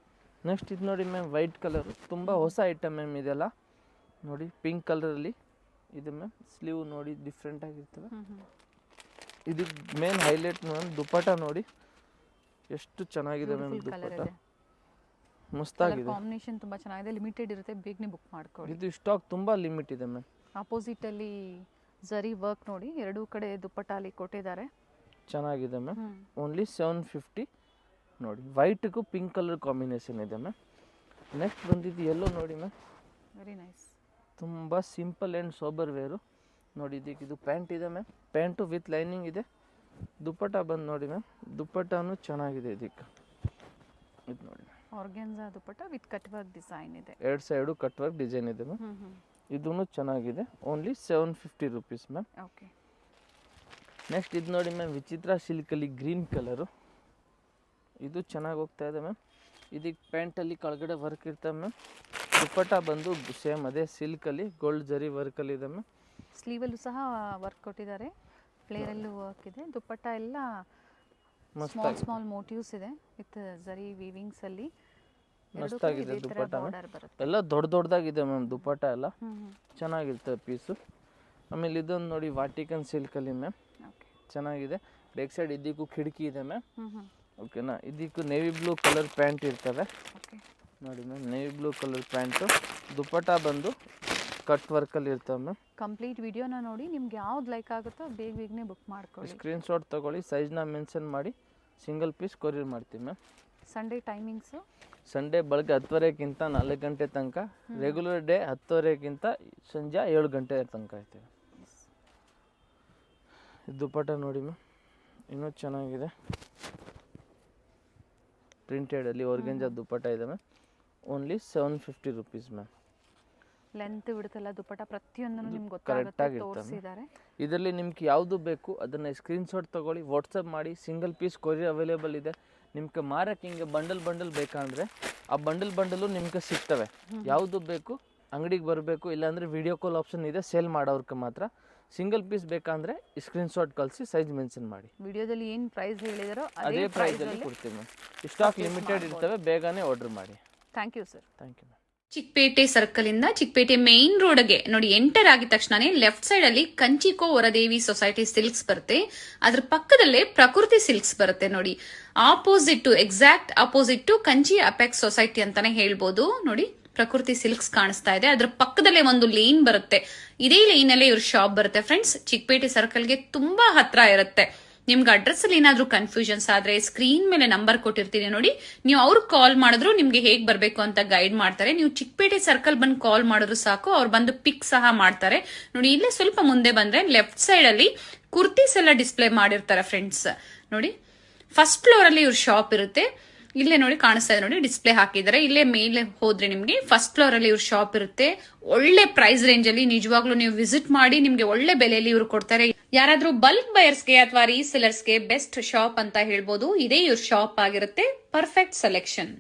ನೆಕ್ಸ್ಟ್ ಇದು ನೋಡಿ ಮ್ಯಾಮ್, ವೈಟ್ ಕಲರು, ತುಂಬ ಹೊಸ ಐಟಮ್ ಮ್ಯಾಮ್ ಇದೆಲ್ಲ. ನೋಡಿ ಪಿಂಕ್ ಕಲರಲ್ಲಿ ಇದೆ ಮ್ಯಾಮ್. ಸ್ಲೀವ್ ನೋಡಿ ಡಿಫ್ರೆಂಟ್ ಆಗಿರ್ತವೆ. ಇದು ಮೇನ್ ಹೈಲೈಟ್ ಮ್ಯಾಮ್, ದುಪ್ಪಟ್ಟ ನೋಡಿ ಎಷ್ಟು ಚೆನ್ನಾಗಿದೆ ಮ್ಯಾಮ್. ದುಪ್ಪಟ್ಟ ಮಸ್ತಾಗಿದೆ, ಕಾಂಬಿನೇಷನ್ ತುಂಬ ಚೆನ್ನಾಗಿದೆ. ಲಿಮಿಟೆಡ್ ಇರುತ್ತೆ, ಬೇಗನೆ ಬುಕ್ ಮಾಡ್ಕೊಳ್ಳಿ. ಇದು ಸ್ಟಾಕ್ ತುಂಬ ಲಿಮಿಟ್ ಇದೆ ಮ್ಯಾಮ್. ಆಪೋಸಿಟಲ್ಲಿ ಜರಿ ವರ್ಕ್ ನೋಡಿ, ಎರಡೂ ಕಡೆ ದುಪ್ಪಟ್ಟ ಅಲ್ಲಿ ಕೊಟ್ಟಿದ್ದಾರೆ. ಚೆನ್ನಾಗಿದೆ ಮ್ಯಾಮ್. ಓನ್ಲಿ 750. ನೋಡಿ ವೈಟ್ಗೂ ಪಿಂಕ್ ಕಲರ್ ಕಾಂಬಿನೇಷನ್ ಇದೆ ಮ್ಯಾಮ್. ನೆಕ್ಸ್ಟ್ ಬಂದಿದ್ದು ಯೆಲ್ಲೋ ನೋಡಿ ಮ್ಯಾಮ್, ವೆರಿ ನೈಸ್. ತುಂಬ ಸಿಂಪಲ್ ಆ್ಯಂಡ್ ಸೋಬರ್ ವೇರು. ನೋಡಿ ಇದಕ್ಕೆ ಇದು ಪ್ಯಾಂಟ್ ಇದೆ ಮ್ಯಾಮ್. ಪ್ಯಾಂಟು ವಿತ್ ಲೈನಿಂಗ್ ಇದೆ. ದುಪ್ಪಟ್ಟ ಬಂದು ನೋಡಿ ಮ್ಯಾಮ್, ದುಪ್ಪಟ್ಟನೂ ಚೆನ್ನಾಗಿದೆ. ಇದಕ್ಕೆ ಇದು ನೋಡಿ ಆರ್ಗೆನ್ಜಾ ದುಪ್ಪಟ್ಟ ವಿತ್ ಕಟ್ ವರ್ಕ್ ಡಿಸೈನ್ ಇದೆ. 2 ಸೈಡು ಕಟ್ ವರ್ಕ್ ಡಿಸೈನ್ ಇದೆ ಮ್ಯಾಮ್. ಇದೂ ಚೆನ್ನಾಗಿದೆ. Only 750 rupees ma'am. Okay. Next ಇದು ನೋಡಿ ಮ್ಯಾಮ್, ವಿಚಿತ್ರ ಸಿಲ್ಕಲ್ಲಿ ಗ್ರೀನ್ ಕಲರು. ಇದು ಚೆನ್ನಾಗಿ ಹೋಗ್ತಾ ಇದೆ ಮ್ಯಾಮ್. ಇದಕ್ಕೆ ಪ್ಯಾಂಟಲ್ಲಿ ಕೆಳಗಡೆ ವರ್ಕ್ ಇರ್ತವೆ ಮ್ಯಾಮ್. ದುಪ್ಪಟ್ಟ ಬಂದು ಸೇಮ್ ಅದೇ ಸಿಲ್ಕಲ್ಲಿ ಗೋಲ್ಡ್ ಜರಿ ವರ್ಕಲ್ಲಿ ಇದೆ ಮ್ಯಾಮ್. ಸ್ಲೀವಲ್ಲೂ ಸಹ ವರ್ಕ್ ಕೊಟ್ಟಿದ್ದಾರೆ, ಫ್ಲೇರಲ್ಲೂ ವರ್ಕ್ ಇದೆ. ದುಪ್ಪಟ್ಟ ಎಲ್ಲ ಸ್ಮಾಲ್ ಮೋಟಿವ್ಸ್ ಇದೆ ವಿತ್ ಜರಿ ವೀವಿಂಗ್ಸ್ ಅಲ್ಲಿ. ಮಸ್ತಾಗಿದೆ ದುಪ್ಪಟ್ಟ. ಎಲ್ಲ ದೊಡ್ಡದಾಗಿದೆ ಮ್ಯಾಮ್ ದುಪ್ಪಟ್ಟ ಎಲ್ಲ, ಚೆನ್ನಾಗಿರ್ತದೆ ಪೀಸು. ಆಮೇಲೆ ಇದೊಂದು ನೋಡಿ ವಾಟಿಕನ್ ಸಿಲ್ಕಲ್ಲಿ ಮ್ಯಾಮ್, ಚೆನ್ನಾಗಿದೆ. ಬ್ಯಾಕ್ ಸೈಡ್ ಇದಕ್ಕೂ ಕಿಟಕಿ ಇದೆ ಮ್ಯಾಮ್. ಓಕೆನಾ. ಇದಕ್ಕೂ ನೇವಿ ಬ್ಲೂ ಕಲರ್ ಪ್ಯಾಂಟ್ ಇರ್ತವೆ ನೋಡಿ ma'am, navy blue colour pant. Dupatta ಬಂದು ಕಟ್ ವರ್ಕಲ್ಲಿ ಇರ್ತವೆ ಮ್ಯಾಮ್. ಕಂಪ್ಲೀಟ್ ವಿಡಿಯೋನ ನೋಡಿ ನಿಮ್ಗೆ ಯಾವ್ದು ಲೈಕ್ ಆಗುತ್ತೋ ಬೇಗನೆ ಬುಕ್ ಮಾಡ್ಕೊಳ್ಳಿ. ಸ್ಕ್ರೀನ್ಶಾಟ್ ತೊಗೊಳ್ಳಿ, ಸೈಜ್ನ ಮೆನ್ಷನ್ ಮಾಡಿ ಸಿಂಗಲ್ ಪೀಸ್ ಕೊರಿಯರ್ ಮಾಡ್ತೀವಿ ಮ್ಯಾಮ್. ಸಂಡೇ ಟೈಮಿಂಗ್ಸು ಸಂಡೇ ಬೆಳಗ್ಗೆ 10:30ಗಿಂತ 4 ಗಂಟೆ ತನಕ, ರೆಗ್ಯುಲರ್ ಡೇ 10:30ಗಿಂತ ಸಂಜೆ 7 ಗಂಟೆ ತನಕ ಇರ್ತೀವಿ. ದುಪ್ಪಟ್ಟ ನೋಡಿ ಮ್ಯಾಮ್, ಇನ್ನೂ ಚೆನ್ನಾಗಿದೆ. ಪ್ರಿಂಟೆಡಲ್ಲಿ ಆರ್ಗೆಂಜಾ ದುಪ್ಪಟ್ಟ ಇದೆ ma'am. Only 750 rupees ma'am. Length ಬಿಡುತ್ತಲ್ಲ ದುಪ್ಪಟ್ಟ ಪ್ರತಿಯೊಂದನ್ನು ನಿಮ್ಗೆ ಗೊತ್ತಾಗುತ್ತೆ, ತೋರಿಸಿದ್ದಾರೆ. ಇದರಲ್ಲಿ ನಿಮ್ಗೆ ಯಾವುದು ಬೇಕು ಅದನ್ನು ಸ್ಕ್ರೀನ್ಶಾಟ್ ತೊಗೊಳ್ಳಿ, ವಾಟ್ಸಪ್ ಮಾಡಿ. ಸಿಂಗಲ್ ಪೀಸ್ ಕೊರಿಯರ್ ಅವೈಲೇಬಲ್ ಇದೆ. ನಿಮ್ಗೆ ಮಾರಕ್ಕೆ ಹಿಂಗೆ ಬಂಡಲ್ ಬೇಕಂದರೆ ಆ ಬಂಡಲು ನಿಮ್ಗೆ ಸಿಗ್ತವೆ. ಯಾವುದು ಬೇಕು ಅಂಗಡಿಗೆ ಬರಬೇಕು, ಇಲ್ಲಾಂದರೆ ವಿಡಿಯೋ ಕಾಲ್ ಆಪ್ಷನ್ ಇದೆ ಸೇಲ್ ಮಾಡೋರ್ಗೆ ಮಾತ್ರ. ಸಿಂಗಲ್ ಪೀಸ್ ಬೇಕಂದರೆ ಸ್ಕ್ರೀನ್ಶಾಟ್ ಕಳಿಸಿ ಸೈಜ್ ಮೆನ್ಷನ್ ಮಾಡಿ. ವಿಡಿಯೋದಲ್ಲಿ ಏನು ಪ್ರೈಸ್ ಹೇಳಿದಾರೋ ಅದೇ ಪ್ರೈಸಲ್ಲಿ ಕೊಡ್ತೀವಿ ಮ್ಯಾಮ್. ಸ್ಟಾಕ್ ಲಿಮಿಟೆಡ್ ಇರ್ತವೆ, ಬೇಗನೆ ಆರ್ಡರ್ ಮಾಡಿ. Thank you sir. Thank you ma'am. Chickpet circle ಇಂದ ಚಿಕ್ಕಪೇಟೆ ಮೇನ್ ರೋಡ್ಗೆ ನೋಡಿ ಎಂಟರ್ ಆಗಿದ ತಕ್ಷಣನೇ ಲೆಫ್ಟ್ ಸೈಡ್ ಅಲ್ಲಿ ಕಂಚಿಕೋ ವರದೇವಿ ಸೊಸೈಟಿ ಸಿಲ್ಕ್ಸ್ ಬರುತ್ತೆ. ಅದ್ರ ಪಕ್ಕದಲ್ಲೇ ಪ್ರಕೃತಿ ಸಿಲ್ಕ್ಸ್ ಬರುತ್ತೆ ನೋಡಿ. Exact opposite to Kanchi apex society ಅಂತಾನೆ ಹೇಳ್ಬೋದು. ನೋಡಿ ಪ್ರಕೃತಿ ಸಿಲ್ಕ್ಸ್ ಕಾಣಿಸ್ತಾ ಇದೆ. ಅದ್ರ ಪಕ್ಕದಲ್ಲೇ ಒಂದು ಲೇನ್ ಬರುತ್ತೆ. ಇದೇ ಲೈನ್ ಅಲ್ಲೇ ಇವ್ರ ಶಾಪ್ ಬರುತ್ತೆ ಫ್ರೆಂಡ್ಸ್. ಚಿಕ್ಕಪೇಟೆ ಸರ್ಕಲ್ಗೆ ತುಂಬಾ ಹತ್ರ ಇರುತ್ತೆ. ನಿಮ್ಗೆ ಅಡ್ರೆಸ್ ಅಲ್ಲಿ ಏನಾದ್ರೂ ಕನ್ಫ್ಯೂಷನ್ಸ್ ಆದ್ರೆ ಸ್ಕ್ರೀನ್ ಮೇಲೆ ನಂಬರ್ ಕೊಟ್ಟಿರ್ತೀನಿ ನೋಡಿ, ನೀವು ಅವ್ರಿಗೆ ಕಾಲ್ ಮಾಡಿದ್ರು ನಿಮ್ಗೆ ಹೇಗ್ ಬರ್ಬೇಕು ಅಂತ ಗೈಡ್ ಮಾಡ್ತಾರೆ. ನೀವು ಚಿಕ್ಕಪೇಟೆ ಸರ್ಕಲ್ ಬಂದು ಕಾಲ್ ಮಾಡಿದ್ರು ಸಾಕು, ಅವ್ರು ಬಂದು ಪಿಕ್ ಸಹ ಮಾಡ್ತಾರೆ. ನೋಡಿ ಇಲ್ಲೇ ಸ್ವಲ್ಪ ಮುಂದೆ ಬಂದ್ರೆ ಲೆಫ್ಟ್ ಸೈಡ್ ಅಲ್ಲಿ ಕುರ್ತೀಸ್ ಎಲ್ಲ ಡಿಸ್ಪ್ಲೇ ಮಾಡಿರ್ತಾರೆ ಫ್ರೆಂಡ್ಸ್. ನೋಡಿ ಫಸ್ಟ್ ಫ್ಲೋರ್ ಅಲ್ಲಿ ಇವ್ರ ಶಾಪ್ ಇರುತ್ತೆ. ಇಲ್ಲೇ ನೋಡಿ ಕಾಣಿಸ್ತಾ ಇದೆ ನೋಡಿ, ಡಿಸ್ಪ್ಲೇ ಹಾಕಿದ್ದಾರೆ. ಇಲ್ಲೇ ಮೇಲೆ ಹೋದ್ರೆ ನಿಮ್ಗೆ ಫಸ್ಟ್ ಫ್ಲೋರ್ ಅಲ್ಲಿ ಇವ್ರ ಶಾಪ್ ಇರುತ್ತೆ. ಒಳ್ಳೆ ಪ್ರೈಸ್ ರೇಂಜ್ ಅಲ್ಲಿ ನಿಜವಾಗ್ಲೂ ನೀವು ವಿಸಿಟ್ ಮಾಡಿ, ನಿಮ್ಗೆ ಒಳ್ಳೆ ಬೆಲೆಯಲ್ಲಿ ಇವ್ರು ಕೊಡ್ತಾರೆ. ಯಾರಾದ್ರೂ ಬಲ್ಕ್ ಬಯರ್ಸ್ಗೆ ಅಥವಾ ರೀಸೆಲರ್ಸ್ಗೆ ಬೆಸ್ಟ್ ಶಾಪ್ ಅಂತ ಹೇಳ್ಬೋದು. ಇದೇ ಇವ್ರ ಶಾಪ್ ಆಗಿರುತ್ತೆ. Perfect selection.